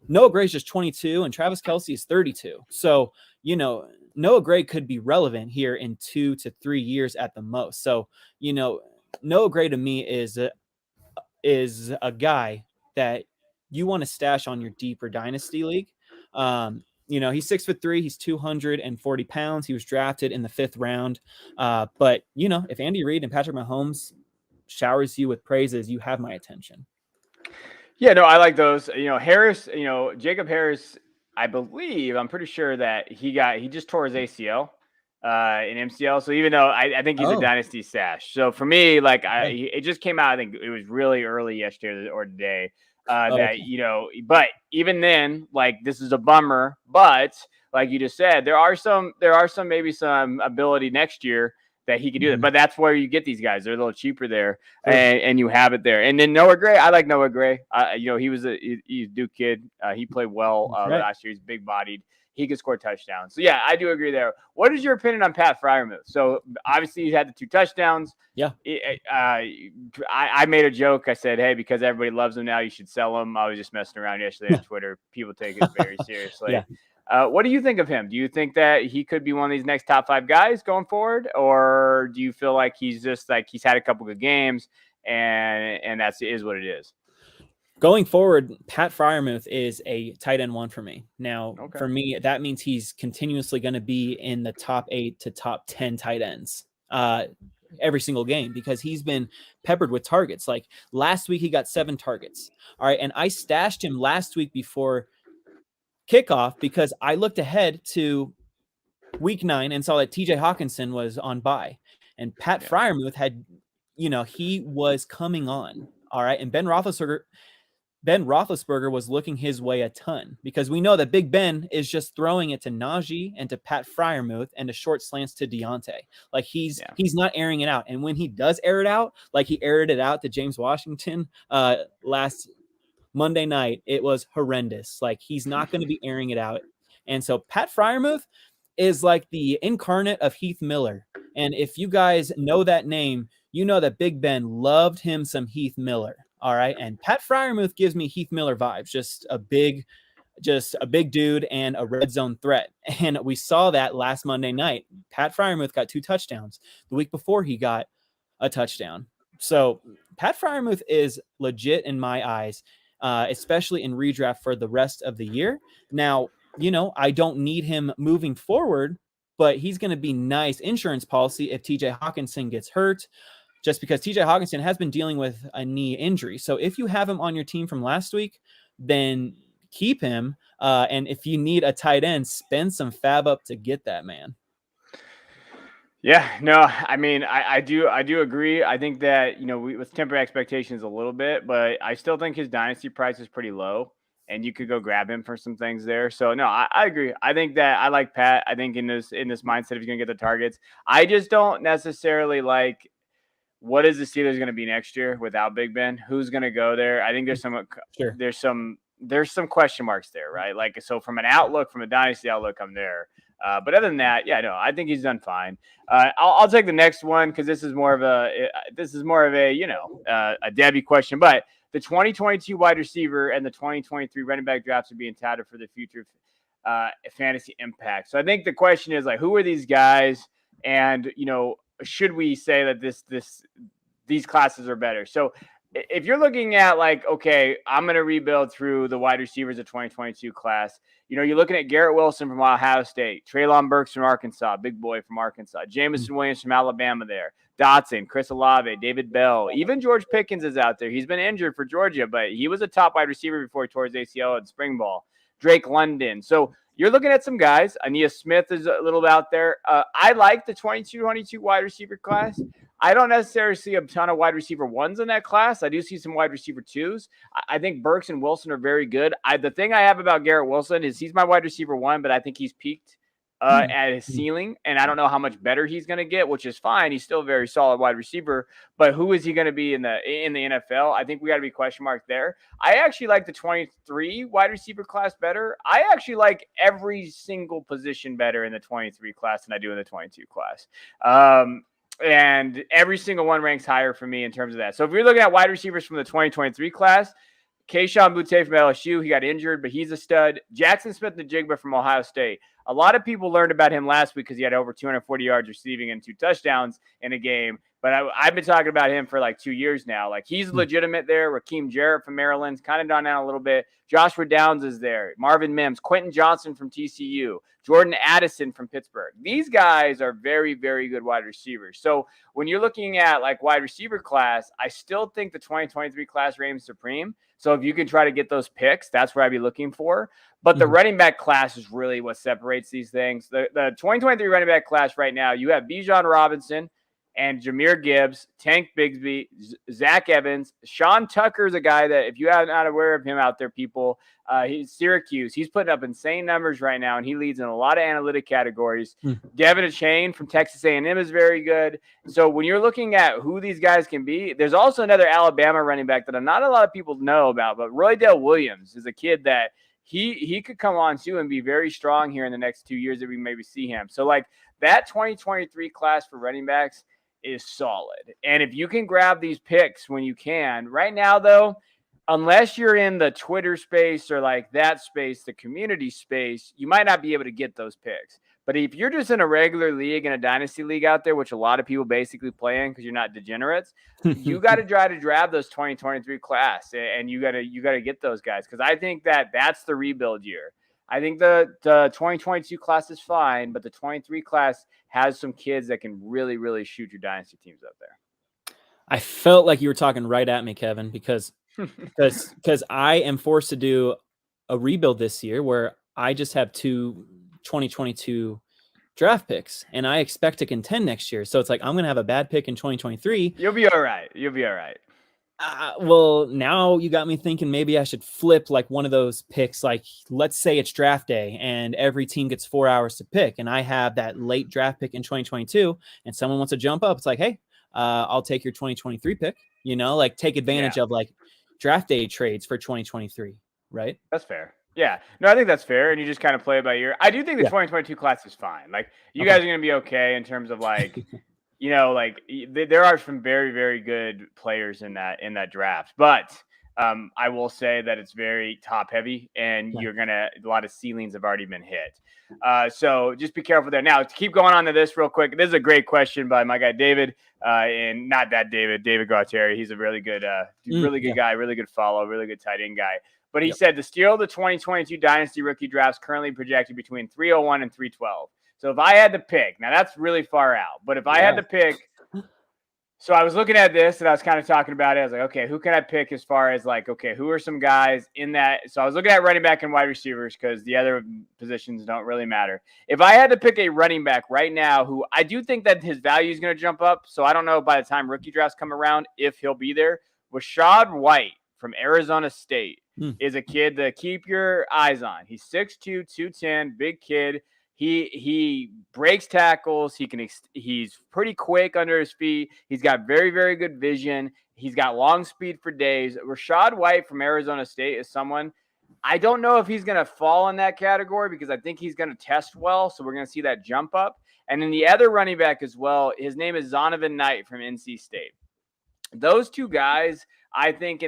Noah Gray's just 22 and Travis Kelce is 32. So, Noah Gray could be relevant here in 2 to 3 years at the most. So, Noah Gray to me is a guy that you want to stash on your deeper dynasty league. He's 6'3", he's 240 pounds. He was drafted in the 5th round. But if Andy Reid and Patrick Mahomes showers you with praises, you have my attention. Yeah, no, I like those. Harris, Jacob Harris, I'm pretty sure that he just tore his ACL in MCL. So even though I think he's a dynasty stash. So for me, it just came out, I think it was really early yesterday or today but even then, this is a bummer, but like you just said, there are some maybe some ability next year that he could do that. But that's where you get these guys. They're a little cheaper there, and you have it there. And then Noah Gray, I like Noah Gray. He was he's a Duke kid. He played well last year. He's big bodied. He could score touchdowns. So yeah, I do agree there. What is your opinion on Pat Freiermuth? So obviously he's had the 2 touchdowns. Yeah. I made a joke. I said, hey, because everybody loves him now, you should sell him. I was just messing around yesterday on Twitter. People take it very seriously. Yeah. What do you think of him? Do you think that he could be one of these next top 5 guys going forward? Or do you feel like he's just he's had a couple good games and that is what it is? Going forward, Pat Freiermuth is a tight end 1 for me. Now, for me, that means he's continuously going to be in the top 8 to top 10 tight ends every single game because he's been peppered with targets. Like last week, he got 7 targets. All right. And I stashed him last week before kickoff because I looked ahead to week 9 and saw that TJ Hawkinson was on bye. And Pat Freiermuth had, he was coming on. All right. And Ben Roethlisberger was looking his way a ton because we know that Big Ben is just throwing it to Najee and to Pat Freiermuth and to short slants to Deontay. He's not airing it out. And when he does air it out, like he aired it out to James Washington last Monday night, it was horrendous. He's not going to be airing it out. And so Pat Freiermuth is like the incarnate of Heath Miller. And if you guys know that name, you know that Big Ben loved him some Heath Miller. All right. And Pat Freiermuth gives me Heath Miller vibes, just a big dude and a red zone threat. And we saw that last Monday night. Pat Freiermuth got 2 touchdowns. The week before he got a touchdown. So Pat Freiermuth is legit in my eyes, especially in redraft for the rest of the year. Now, I don't need him moving forward, but he's going to be nice insurance policy if TJ Hawkinson gets hurt. Just because TJ Hawkinson has been dealing with a knee injury. So if you have him on your team from last week, then keep him. And if you need a tight end, spend some fab up to get that man. Yeah, no, I mean, I do agree. I think that, let's temper expectations a little bit, but I still think his dynasty price is pretty low and you could go grab him for some things there. So no, I agree. I think that I like Pat. I think in this mindset, if he's going to get the targets, I just don't necessarily like, what is the Steelers going to be next year without Big Ben? Who's going to go there? I think there's some question marks there, right? So from an outlook, from a dynasty outlook, I'm there. But other than that, yeah, no, I think he's done fine. I'll take the next one because this is more of a Debbie question. But the 2022 wide receiver and the 2023 running back drafts are being touted for the future fantasy impact. So I think the question is who are these guys? And should we say that these classes are better? So if you're looking at okay, I'm going to rebuild through the wide receivers of 2022 class, you're looking at Garrett Wilson from Ohio State, Treylon Burks from Arkansas, big boy from Arkansas, Jameson Williams from Alabama there, Dotson, Chris Olave, David Bell, even George Pickens is out there. He's been injured for Georgia, but he was a top wide receiver before he tore his ACL in spring ball. Drake London. So you're looking at some guys. Ania Smith is a little out there. I like the 22 wide receiver class. I don't necessarily see a ton of wide receiver ones in that class. I do see some wide receiver twos. I think Burks and Wilson are very good. The thing I have about Garrett Wilson is he's my wide receiver one, but I think he's peaked at his ceiling, and I don't know how much better he's going to get, which is fine. He's still a very solid wide receiver, but who is he going to be in the NFL? I think we got to be question mark there. I actually like the 23 wide receiver class better. I actually like every single position better in the 23 class than I do in the 22 class. And every single one ranks higher for me in terms of that. So if you're looking at wide receivers from the 2023 class, Keyshawn Boutte from LSU, he got injured, but he's a stud. Jackson Smith-Njigba from Ohio State. A lot of people learned about him last week because he had over 240 yards receiving and 2 touchdowns in a game. But I've been talking about him for like 2 years now. Like, he's legitimate there. Raheem Jarrett from Maryland's kind of gone down a little bit. Joshua Downs is there. Marvin Mims, Quentin Johnson from TCU, Jordan Addison from Pittsburgh. These guys are very, very good wide receivers. So when you're looking at like wide receiver class, I still think the 2023 class reigns supreme. So if you can try to get those picks, that's where I'd be looking for. But the running back class is really what separates these things. The 2023 running back class right now, you have Bijan Robinson and Jahmyr Gibbs, Tank Bigsby, Zach Evans. Sean Tucker is a guy that, if you are not aware of him out there, people, he's Syracuse. He's putting up insane numbers right now, and he leads in a lot of analytic categories. Devin Achane from Texas A&M is very good. So when you're looking at who these guys can be, there's also another Alabama running back that not a lot of people know about, but Roydell Williams is a kid that he could come on too and be very strong here in the next 2 years if we maybe see him. So like that 2023 class for running backs is solid. And if you can grab these picks when you can, right now though, unless you're in the Twitter space or like that space, the community space, you might not be able to get those picks. But if you're just in a regular league and a dynasty league out there, which a lot of people basically play in because you're not degenerates, you got to try to grab those 2023 class, and you got to get those guys, because I think that's the rebuild year. I think the 2022 class is fine, but the 23 class has some kids that can really, really shoot your dynasty teams up there. I felt like you were talking right at me, Kevin, because I am forced to do a rebuild this year where I just have 2 2022 draft picks, and I expect to contend next year. So it's like, I'm going to have a bad pick in 2023. You'll be all right. Well, now you got me thinking maybe I should flip like one of those picks. Like, let's say it's draft day and every team gets 4 hours to pick, and I have that late draft pick in 2022, and someone wants to jump up. It's like, hey, I'll take your 2023 pick, like take advantage of like draft day trades for 2023. Right. That's fair. Yeah, no, I think that's fair, and you just kind of play it by ear. I do think the 2022 class is fine. Like, you guys are going to be okay in terms of like, like there are some very, very good players in that draft, but I will say that it's very top heavy, and a lot of ceilings have already been hit. So just be careful there. Now, to keep going on to this real quick, this is a great question by my guy David, and not that David Gualtieri. He's a really good, guy, really good follow, really good tight end guy. But he said the steal of the 2022 Dynasty rookie drafts currently projected between 301 and 312. So if I had to pick, now that's really far out, but if I had to pick, so I was looking at this and I was kind of talking about it. I was like, okay, who can I pick as far as like, okay, who are some guys in that? So I was looking at running back and wide receivers because the other positions don't really matter. If I had to pick a running back right now, who I do think that his value is going to jump up. So I don't know by the time rookie drafts come around if he'll be there. Rashad White from Arizona State is a kid to keep your eyes on. He's 6'2", 210, big kid. He breaks tackles. He's pretty quick under his feet. He's got very, very good vision. He's got long speed for days. Rashad White from Arizona State is someone, I don't know if he's going to fall in that category because I think he's going to test well. So we're going to see that jump up. And then the other running back as well, his name is Zonovan Knight from NC State. Those two guys, I think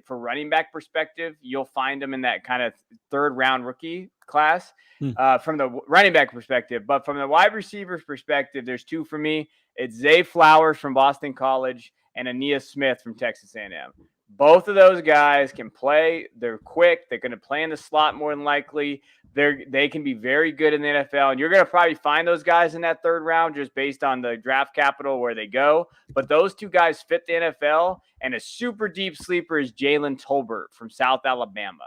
for running back perspective, you'll find them in that kind of third round rookie class from the running back perspective. But from the wide receivers perspective, there's two for me. It's Zay Flowers from Boston College and Aeneas Smith from Texas A&M. Both of those guys can play. They're quick. They're going to play in the slot more than likely. They can be very good in the NFL, and you're going to probably find those guys in that third round just based on the draft capital where they go. But those two guys fit the NFL, and a super deep sleeper is Jalen Tolbert from South Alabama.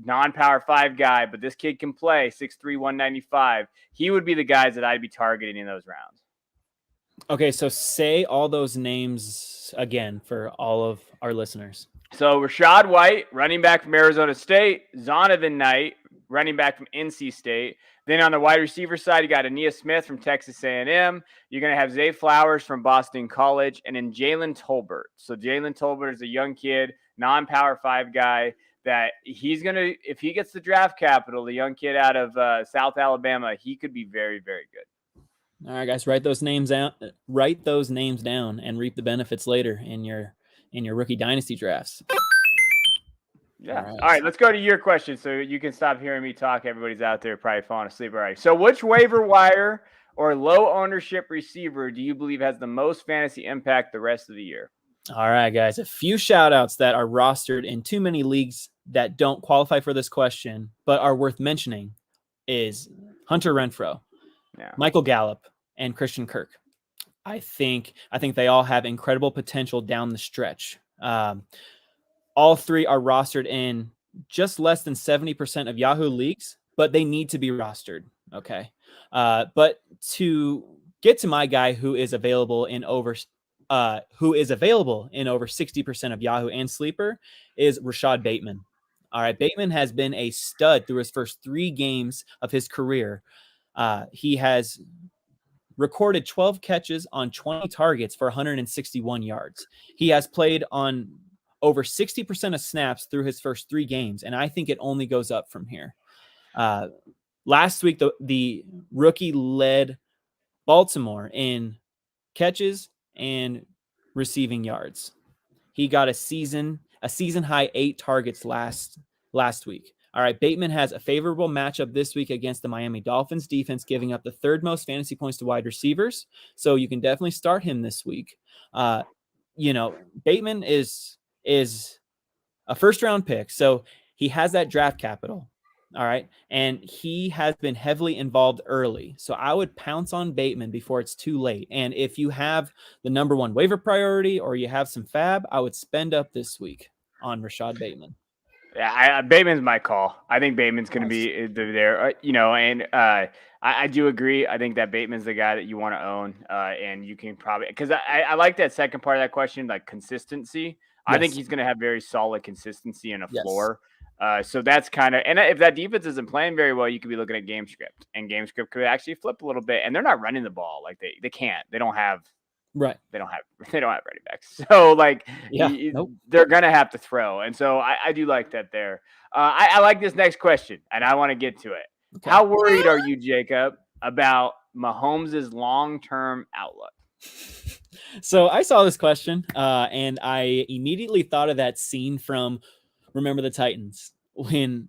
Non-Power 5 guy, but this kid can play, 6'3", 195. He would be the guys that I'd be targeting in those rounds. Okay, so say all those names again for all of our listeners. So Rashad White, running back from Arizona State. Zonovan Knight, running back from NC State. Then on the wide receiver side, you got Ania Smith from Texas A&M. You're going to have Zay Flowers from Boston College, and then Jalen Tolbert. So Jalen Tolbert is a young kid, non-Power 5 guy that he's going to, if he gets the draft capital, the young kid out of South Alabama, he could be very, very good. All right, guys, write those names out. Write those names down and reap the benefits later in your rookie dynasty drafts. Yeah. All right, let's go to your question so you can stop hearing me talk. Everybody's out there probably falling asleep already. So which waiver wire or low ownership receiver do you believe has the most fantasy impact the rest of the year? All right, guys, a few shout outs that are rostered in too many leagues that don't qualify for this question, but are worth mentioning is Hunter Renfrow, Michael Gallup, and Christian Kirk. I think they all have incredible potential down the stretch. All three are rostered in just less than 70% of Yahoo leagues, but they need to be rostered. Okay. But to get to my guy who is available in over 60% of Yahoo and Sleeper is Rashad Bateman. All right. Bateman has been a stud through his first 3 games of his career. He has recorded 12 catches on 20 targets for 161 yards. He has played on over 60% of snaps through his first 3 games, and I think it only goes up from here. Last week, the rookie led Baltimore in catches and receiving yards. He got a season high 8 targets last week. All right, Bateman has a favorable matchup this week against the Miami Dolphins defense, giving up the 3rd most fantasy points to wide receivers. So you can definitely start him this week. Bateman is a 1st-round pick, so he has that draft capital. All right, and he has been heavily involved early. So I would pounce on Bateman before it's too late. And if you have the number 1 waiver priority or you have some fab, I would spend up this week on Rashad Bateman. Yeah, Bateman's my call. I think Bateman's going to be there, and I do agree. I think that Bateman's the guy that you want to own, and you can probably, because I like that second part of that question, like consistency. Yes. I think he's going to have very solid consistency and a floor. So that's kind of, and if that defense isn't playing very well, you could be looking at game script, and game script could actually flip a little bit, and they're not running the ball. Like they can't, they don't have. Right. They don't have running backs. So they're going to have to throw. And so I do like that there. I like this next question, and I want to get to it. Okay. How worried are you, Jacob, about Mahomes' long-term outlook? So I saw this question, and I immediately thought of that scene from Remember the Titans when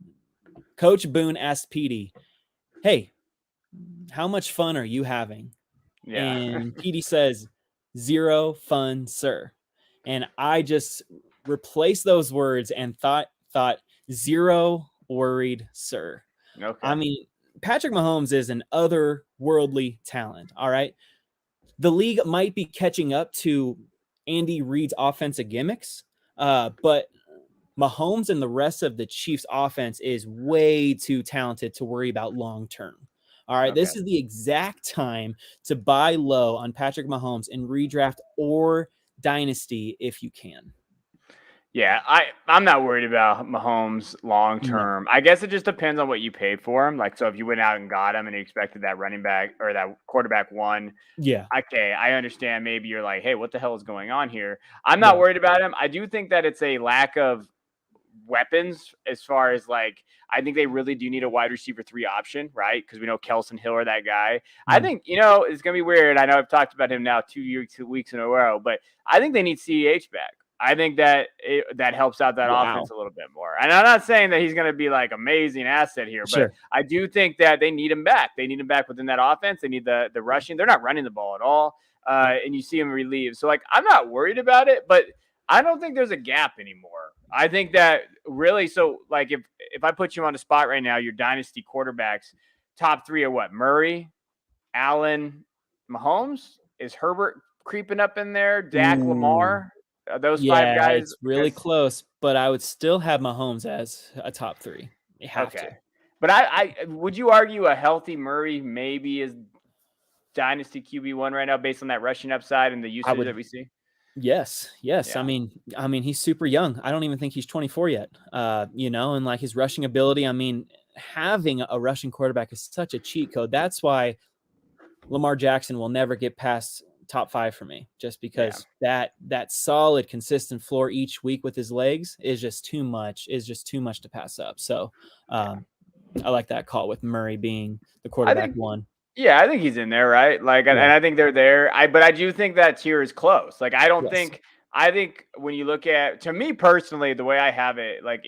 Coach Boone asked Petey, "Hey, how much fun are you having?" Yeah. And Petey says, "Zero fun, sir." And I just replaced those words and thought zero worried, sir. Okay. I mean, Patrick Mahomes is an otherworldly talent. All right. The league might be catching up to Andy Reid's offensive gimmicks, but Mahomes and the rest of the Chiefs offense is way too talented to worry about long term. All right, This is the exact time to buy low on Patrick Mahomes in redraft or dynasty if you can. Yeah, I'm not worried about Mahomes long term. No. I guess it just depends on what you paid for him. Like, so if you went out and got him and you expected that running back or that quarterback 1, okay, I understand. Maybe you're like, hey, what the hell is going on here? I'm not worried about him. I do think that it's a lack of weapons as far as like, I think they really do need a wide receiver 3 option, right? Because we know Kelson Hill are that guy. I think, it's going to be weird. I know I've talked about him now 2 weeks in a row, but I think they need CEH back. I think that that helps out that offense a little bit more. And I'm not saying that he's going to be like amazing asset here, but I do think that they need him back. They need him back within that offense. They need the rushing. They're not running the ball at all. And you see him relieve. So like, I'm not worried about it, but I don't think there's a gap anymore. I think that really, so like if I put you on the spot right now, your dynasty quarterbacks, top 3 are what? Murray, Allen, Mahomes? Is Herbert creeping up in there? Dak, Lamar? Those 5 guys? It's really close, but I would still have Mahomes as a top 3. You have to. But I would you argue a healthy Murray maybe is dynasty QB1 right now based on that rushing upside and the usage that we see? Yes. Yeah. I mean, he's super young. I don't even think he's 24 yet. And like his rushing ability, I mean, having a rushing quarterback is such a cheat code. That's why Lamar Jackson will never get past top 5 for me, just because that solid, consistent floor each week with his legs is just too much to pass up. So I like that call with Murray being the quarterback one. Yeah, I think he's in there, right? Like, and I think they're there. But I do think that tier is close. Like, I think when you look at, to me personally, the way I have it, like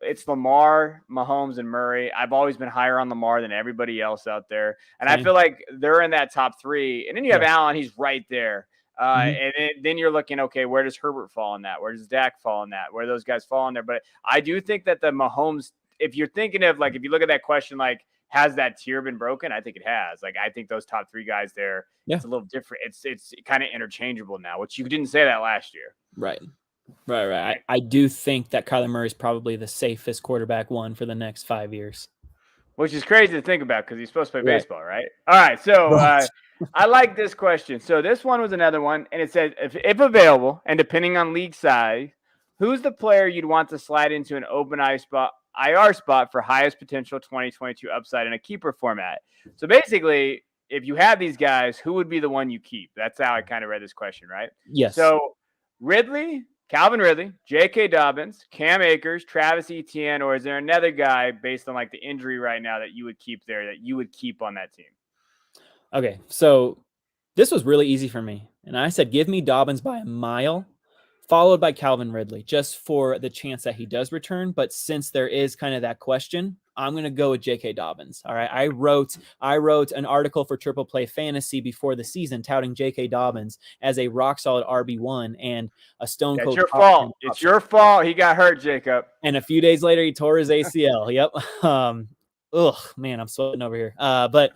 it's Lamar, Mahomes, and Murray. I've always been higher on Lamar than everybody else out there. And I feel like they're in that top 3. And then you have Allen, he's right there. And then you're looking, okay, where does Herbert fall in that? Where does Dak fall in that? Where do those guys fall in there? But I do think that the Mahomes, if you're thinking of, like, if you look at that question, like, has that tier been broken? I think it has. Like, I think those top 3 guys there, it's a little different. It's kind of interchangeable now, which you didn't say that last year. Right. I do think that Kyler Murray is probably the safest quarterback one for the next 5 years. Which is crazy to think about because he's supposed to play baseball, right? All right. So I like this question. So this one was another one, and it says, if available and depending on league size, who's the player you'd want to slide into an open IR spot for highest potential 2022 upside in a keeper format? So basically, if you have these guys, who would be the one you keep? That's how I kind of read this question, right? Yes. So Calvin Ridley, J.K. Dobbins, Cam Akers, Travis Etienne, or is there another guy based on like the injury right now that you would keep there, that you would keep on that team? Okay, so this was really easy for me. And I said, give me Dobbins by a mile, followed by Calvin Ridley, just for the chance that he does return. But since there is kind of that question, I'm going to go with J.K. Dobbins. All right. I wrote an article for Triple Play Fantasy before the season touting J.K. Dobbins as a rock solid RB1 and a stone cold. It's your fault. It's your fault. He got hurt, Jacob. And a few days later, he tore his ACL. Yep. Man, I'm sweating over here. But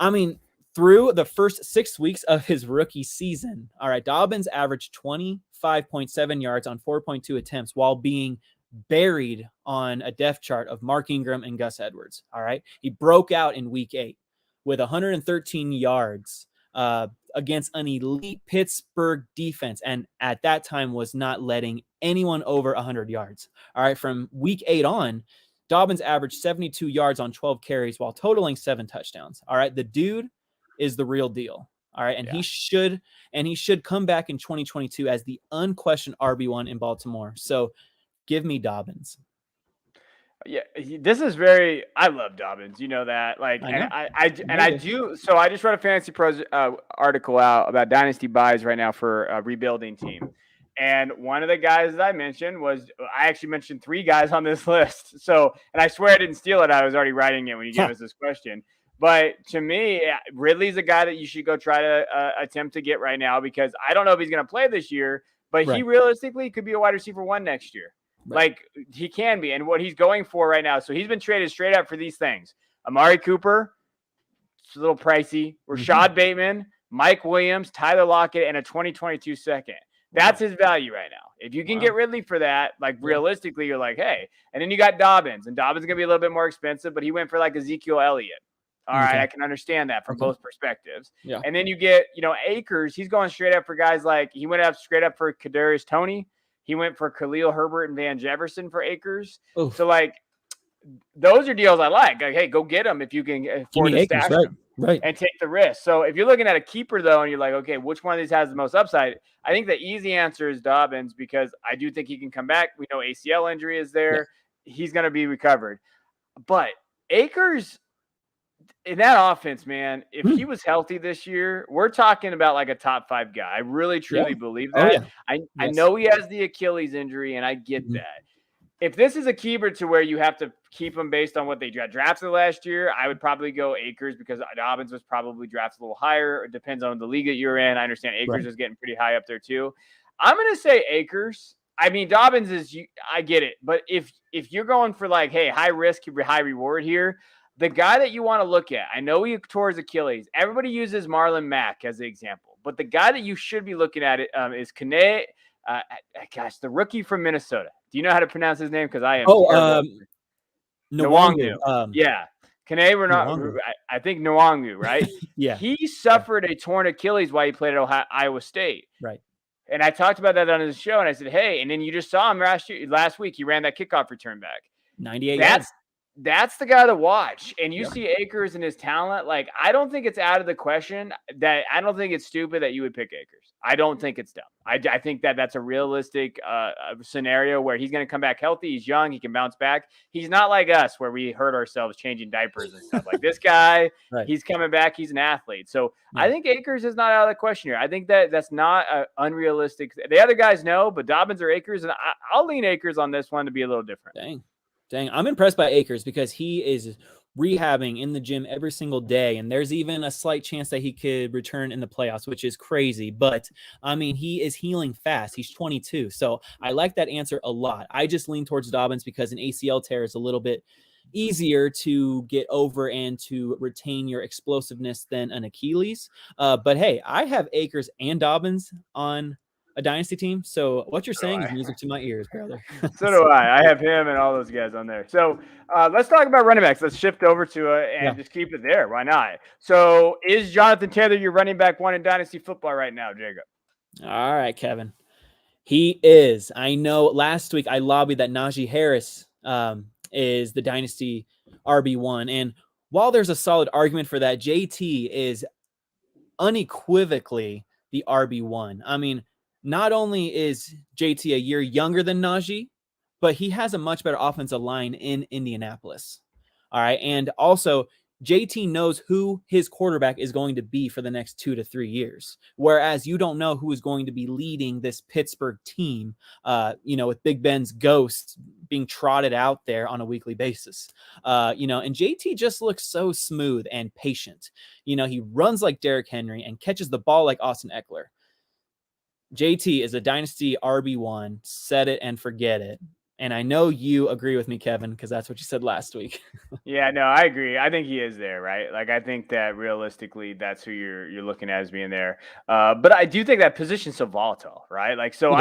I mean, through the first 6 weeks of his rookie season, all right, Dobbins averaged 25.7 yards on 4.2 attempts while being buried on a depth chart of Mark Ingram and Gus Edwards. All right. He broke out in week 8 with 113 yards against an elite Pittsburgh defense. And at that time was not letting anyone over 100 yards. All right. From week 8 on, Dobbins averaged 72 yards on 12 carries while totaling 7 touchdowns. All right. The dude is the real deal. All right. And he should come back in 2022 as the unquestioned RB1 in Baltimore. So give me Dobbins. Yeah, this is I love Dobbins. You know that. Like, I do. So I just wrote a Fantasy Pros article out about dynasty buys right now for a rebuilding team. And one of the guys that I mentioned I actually mentioned 3 guys on this list. So, and I swear I didn't steal it. I was already writing it when you gave us this question. But to me, Ridley's a guy that you should go try to attempt to get right now, because I don't know if he's going to play this year, but he realistically could be a wide receiver 1 next year. Right. Like, he can be. And what he's going for right now, so he's been traded straight up for these things. Amari Cooper, it's a little pricey. Rashad Bateman, Mike Williams, Tyler Lockett, and a 2022 second. That's his value right now. If you can get Ridley for that, like, realistically, you're like, hey. And then you got Dobbins. And Dobbins is going to be a little bit more expensive, but he went for like Ezekiel Elliott. All right, I can understand that from both perspectives. Yeah. And then you get, Akers. He's going straight up for guys like, he went up straight up for Kadarius Toney. He went for Khalil Herbert and Van Jefferson for Akers. Oof. So, like, those are deals I like. Like, hey, go get them if you can afford to stash them. Right. And take the risk. So if you're looking at a keeper, though, and you're like, okay, which one of these has the most upside? I think the easy answer is Dobbins, because I do think he can come back. We know ACL injury is there. Yeah. He's going to be recovered. But Akers, in that offense, man, if he was healthy this year, we're talking about like a top 5 guy. I really, truly believe that. I know he has the Achilles injury, and I get that. If this is a keeper to where you have to keep him based on what they drafted last year, I would probably go Akers, because Dobbins was probably drafted a little higher. It depends on the league that you're in. I understand Akers is getting pretty high up there too. I'm going to say Akers. I mean, Dobbins I get it. But if you're going for like, hey, high risk, high reward here, the guy that you want to look at, I know he tore his Achilles. Everybody uses Marlon Mack as the example. But the guy that you should be looking at is Kane. The rookie from Minnesota. Do you know how to pronounce his name? Because I am. Nwangwu. Yeah. Nwangu. I think Nwangu, right? Yeah. He suffered a torn Achilles while he played at Iowa State. Right. And I talked about that on his show, and I said, hey, and then you just saw him last week. He ran that kickoff return back. 98 yards. That's the guy to watch. And you Yep. see Akers and his talent. Like, I don't think it's out of the question that I don't think it's stupid that you would pick Akers. I don't think it's dumb. I think that's a realistic scenario where he's going to come back healthy. He's young. He can bounce back. He's not like us where we hurt ourselves changing diapers and stuff. Like this guy, Right. He's coming back. He's an athlete. So Yeah. I think Akers is not out of the question here. I think that's not unrealistic. The other guys know, but Dobbins or Akers, and I'll lean Akers on this one to be a little different. Dang. I'm impressed by Akers because he is rehabbing in the gym every single day. And there's even a slight chance that he could return in the playoffs, which is crazy. But I mean, he is healing fast. He's 22. So I like that answer a lot. I just lean towards Dobbins because an ACL tear is a little bit easier to get over and to retain your explosiveness than an Achilles. But hey, I have Akers and Dobbins on a dynasty team. So what you're saying is music to my ears, brother. So do I. I have him and all those guys on there. So let's talk about running backs. Let's shift over to it and just keep it there. Why not? So is Jonathan Taylor your running back one in dynasty football right now, Jacob? All right, Kevin. He is. I know last week I lobbied that Najee Harris is the dynasty RB1. And while there's a solid argument for that, JT is unequivocally the RB1. I mean, not only is JT a year younger than Najee, but he has a much better offensive line in Indianapolis. All right. And also, JT knows who his quarterback is going to be for the next 2 to 3 years. Whereas you don't know who is going to be leading this Pittsburgh team, with Big Ben's ghost being trotted out there on a weekly basis. And JT just looks so smooth and patient. He runs like Derrick Henry and catches the ball like Austin Eckler. JT is a dynasty RB1. Set it and forget it. And I know you agree with me, Kevin, because that's what you said last week. Yeah, no, I agree. I think he is there, right? Like, I think that realistically, that's who you're looking at as being there. But I do think that position's so volatile, right? Like, so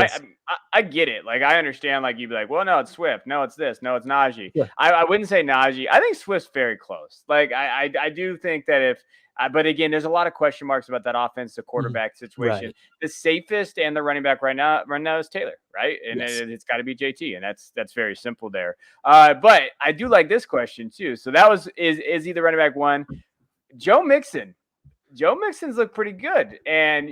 I get it. Like, I understand. Like, you'd be like, well, no, it's Swift. No, it's this. No, it's Najee. Yeah. I wouldn't say Najee. I think Swift's very close. Like, I do think that but again, there's a lot of question marks about that offense, the quarterback situation. Right. The safest and the running back right now is Taylor, right? And Yes. it's got to be JT, and that's very simple there. But I do like this question too. So that is he the running back one? Joe Mixon. Joe Mixon's looked pretty good, and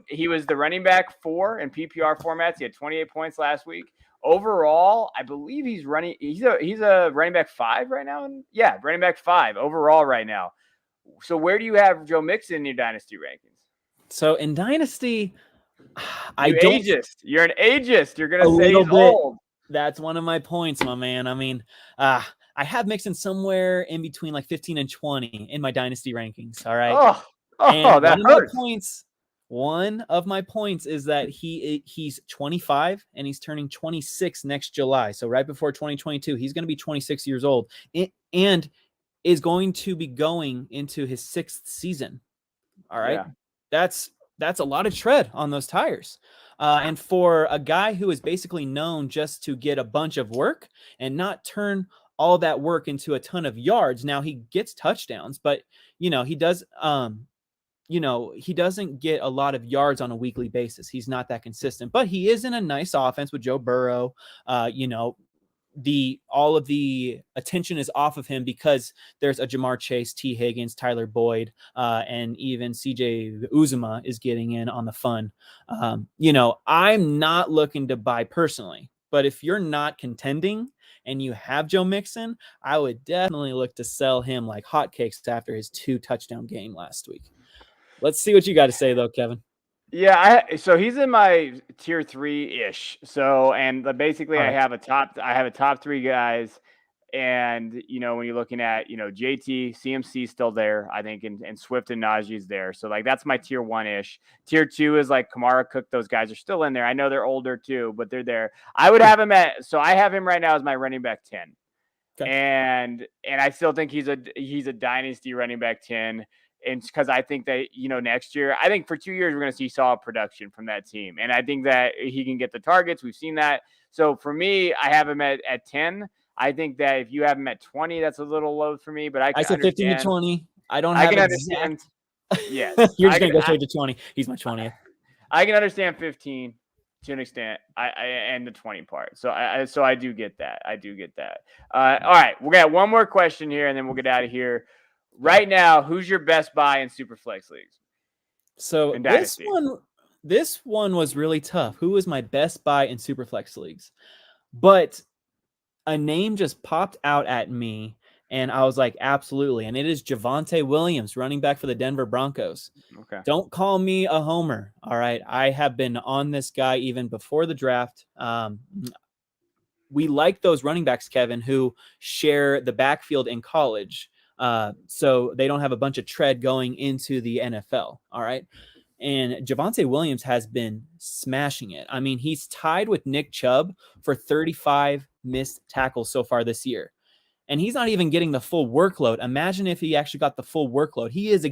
he was the running back 4 in PPR formats. He had 28 points last week. Overall, I believe he's a running back 5 right now. Yeah, running back 5 overall right now. So where do you have Joe Mixon in your dynasty rankings? So in dynasty, You're an ageist. You're going to say he's old. That's one of my points, my man. I mean, I have Mixon somewhere in between like 15 and 20 in my dynasty rankings. All right. Oh, that hurts. One of my points is that he's 25 and he's turning 26 next July. So right before 2022, he's going to be 26 years old and is going to be going into his 6th season. All right. Yeah. That's a lot of tread on those tires. And for a guy who is basically known just to get a bunch of work and not turn all that work into a ton of yards. Now he gets touchdowns, but he does, he doesn't get a lot of yards on a weekly basis. He's not that consistent, but he is in a nice offense with Joe Burrow. All of the attention is off of him because there's a Jamar Chase, T. Higgins, Tyler Boyd, and even CJ Uzuma is getting in on the fun. I'm not looking to buy personally, but if you're not contending and you have Joe Mixon, I would definitely look to sell him like hotcakes after his 2 touchdown game last week. Let's see what you got to say though, Kevin. Yeah, so he's in my tier 3-ish. So, and basically I have a top 3 guys. And, when you're looking at, JT, CMC still there, I think, and Swift and Najee's there. So like, that's my tier 1-ish. Tier 2 is like Kamara, Cook. Those guys are still in there. I know they're older too, but they're there. I would have him I have him right now as my running back 10. Okay. And I still think he's a dynasty running back 10. And because I think that, next year, I think for 2 years, we're going to see solid production from that team. And I think that he can get the targets. We've seen that. So for me, I have him at 10. I think that if you have him at 20, that's a little low for me, but I can said 15 to 20. I don't have understand. Yes. You're just going to go straight to 20. He's my 20th. I can understand 15 to an extent. And the 20 part. So I do get that. All right. We're going to have one more question here and then we'll get out of here. Right now, who's your best buy in Superflex leagues? So this one was really tough. Who was my best buy in Superflex leagues? But a name just popped out at me, and I was like, absolutely. And it is Javonte Williams, running back for the Denver Broncos. Okay. Don't call me a homer. All right. I have been on this guy even before the draft. We like those running backs, Kevin, who share the backfield in college. So they don't have a bunch of tread going into the NFL. All right. And Javonte Williams has been smashing it. I mean, he's tied with Nick Chubb for 35 missed tackles so far this year. And he's not even getting the full workload. Imagine if he actually got the full workload. He is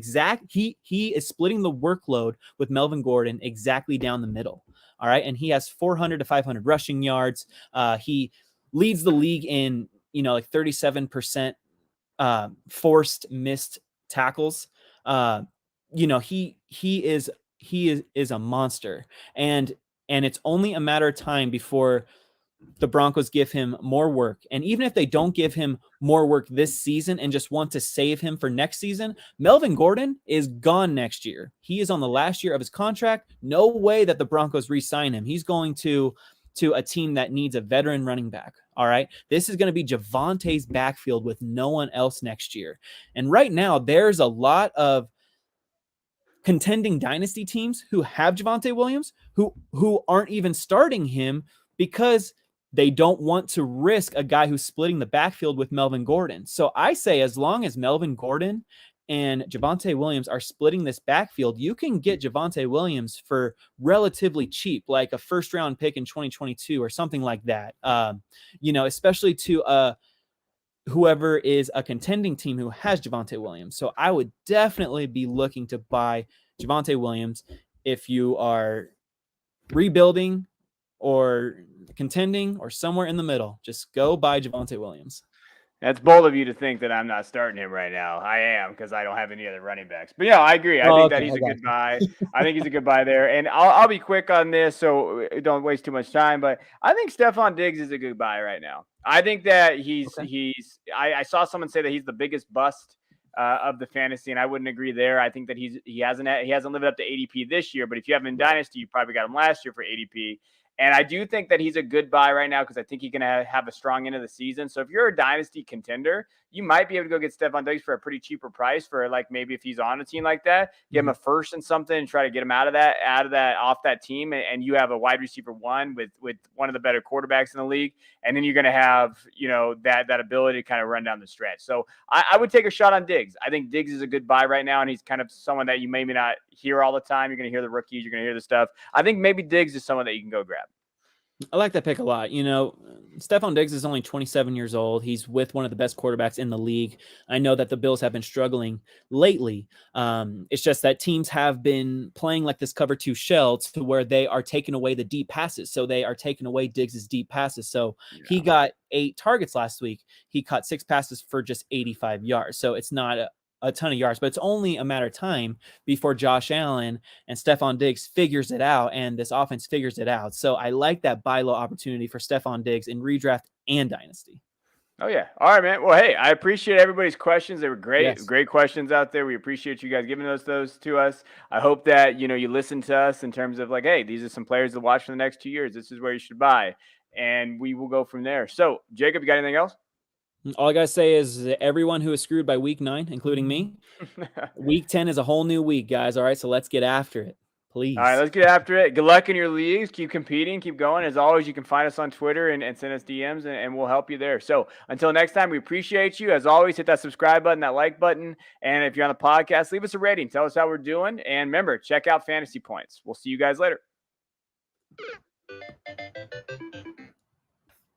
splitting the workload with Melvin Gordon exactly down the middle. All right. And he has 400 to 500 rushing yards. He leads the league in, like 37% forced missed tackles. He is a monster, and it's only a matter of time before the Broncos give him more work. And even if they don't give him more work this season and just want to save him for next season, Melvin Gordon is gone next year. He is on the last year of his contract. No way that the Broncos re-sign him. He's going to a team that needs a veteran running back. All right. This is going to be Javonte's backfield with no one else next year. And right now there's a lot of contending dynasty teams who have Javonte Williams who aren't even starting him because they don't want to risk a guy who's splitting the backfield with Melvin Gordon. So I say, as long as Melvin Gordon and Javonte Williams are splitting this backfield, you can get Javonte Williams for relatively cheap, like a first round pick in 2022 or something like that. Especially to whoever is a contending team who has Javonte Williams. So I would definitely be looking to buy Javonte Williams if you are rebuilding or contending or somewhere in the middle. Just go buy Javonte Williams. That's bold of you to think that I'm not starting him right now. I am, because I don't have any other running backs. But yeah, I agree. I think that he's a good buy. I think he's a good buy there. And I'll be quick on this, so don't waste too much time. But I think Stephon Diggs is a good buy right now. I think that I saw someone say that he's the biggest bust of the fantasy, and I wouldn't agree there. I think that he hasn't lived up to ADP this year. But if you have him in Dynasty, you probably got him last year for ADP. And I do think that he's a good buy right now because I think he's going to have a strong end of the season. So if you're a dynasty contender, you might be able to go get Stephon Diggs for a pretty cheaper price for, like, maybe if he's on a team like that, give him a first and something and try to get him off that team. And you have a wide receiver one with one of the better quarterbacks in the league. And then you're going to have, that ability to kind of run down the stretch. So I would take a shot on Diggs. I think Diggs is a good buy right now. And he's kind of someone that you maybe not hear all the time. You're going to hear the rookies. You're going to hear the stuff. I think maybe Diggs is someone that you can go grab. I like that pick a lot. Stephon Diggs is only 27 years old. He's with one of the best quarterbacks in the league. I know that the Bills have been struggling lately. It's just that teams have been playing like this cover two shell to where they are taking away the deep passes. So they are taking away Diggs' deep passes. So he got 8 targets last week. He caught 6 passes for just 85 yards. So it's not a ton of yards, but it's only a matter of time before Josh Allen and Stephon Diggs figures it out and this offense figures it out. So I like that buy low opportunity for Stephon Diggs in redraft and dynasty. Oh yeah. All right, man. Well, hey, I appreciate everybody's questions. They were great. Yes. Great questions out there. We appreciate you guys giving those to us. I hope that, you listen to us in terms of like, hey, these are some players to watch for the next 2 years. This is where you should buy. And we will go from there. So, Jacob, you got anything else? All I got to say is everyone who is screwed by week 9, including me, week 10 is a whole new week, guys. All right, so let's get after it, please. All right, let's get after it. Good luck in your leagues. Keep competing. Keep going. As always, you can find us on Twitter and send us DMs, and we'll help you there. So until next time, we appreciate you. As always, hit that subscribe button, that like button. And if you're on the podcast, leave us a rating. Tell us how we're doing. And remember, check out Fantasy Points. We'll see you guys later.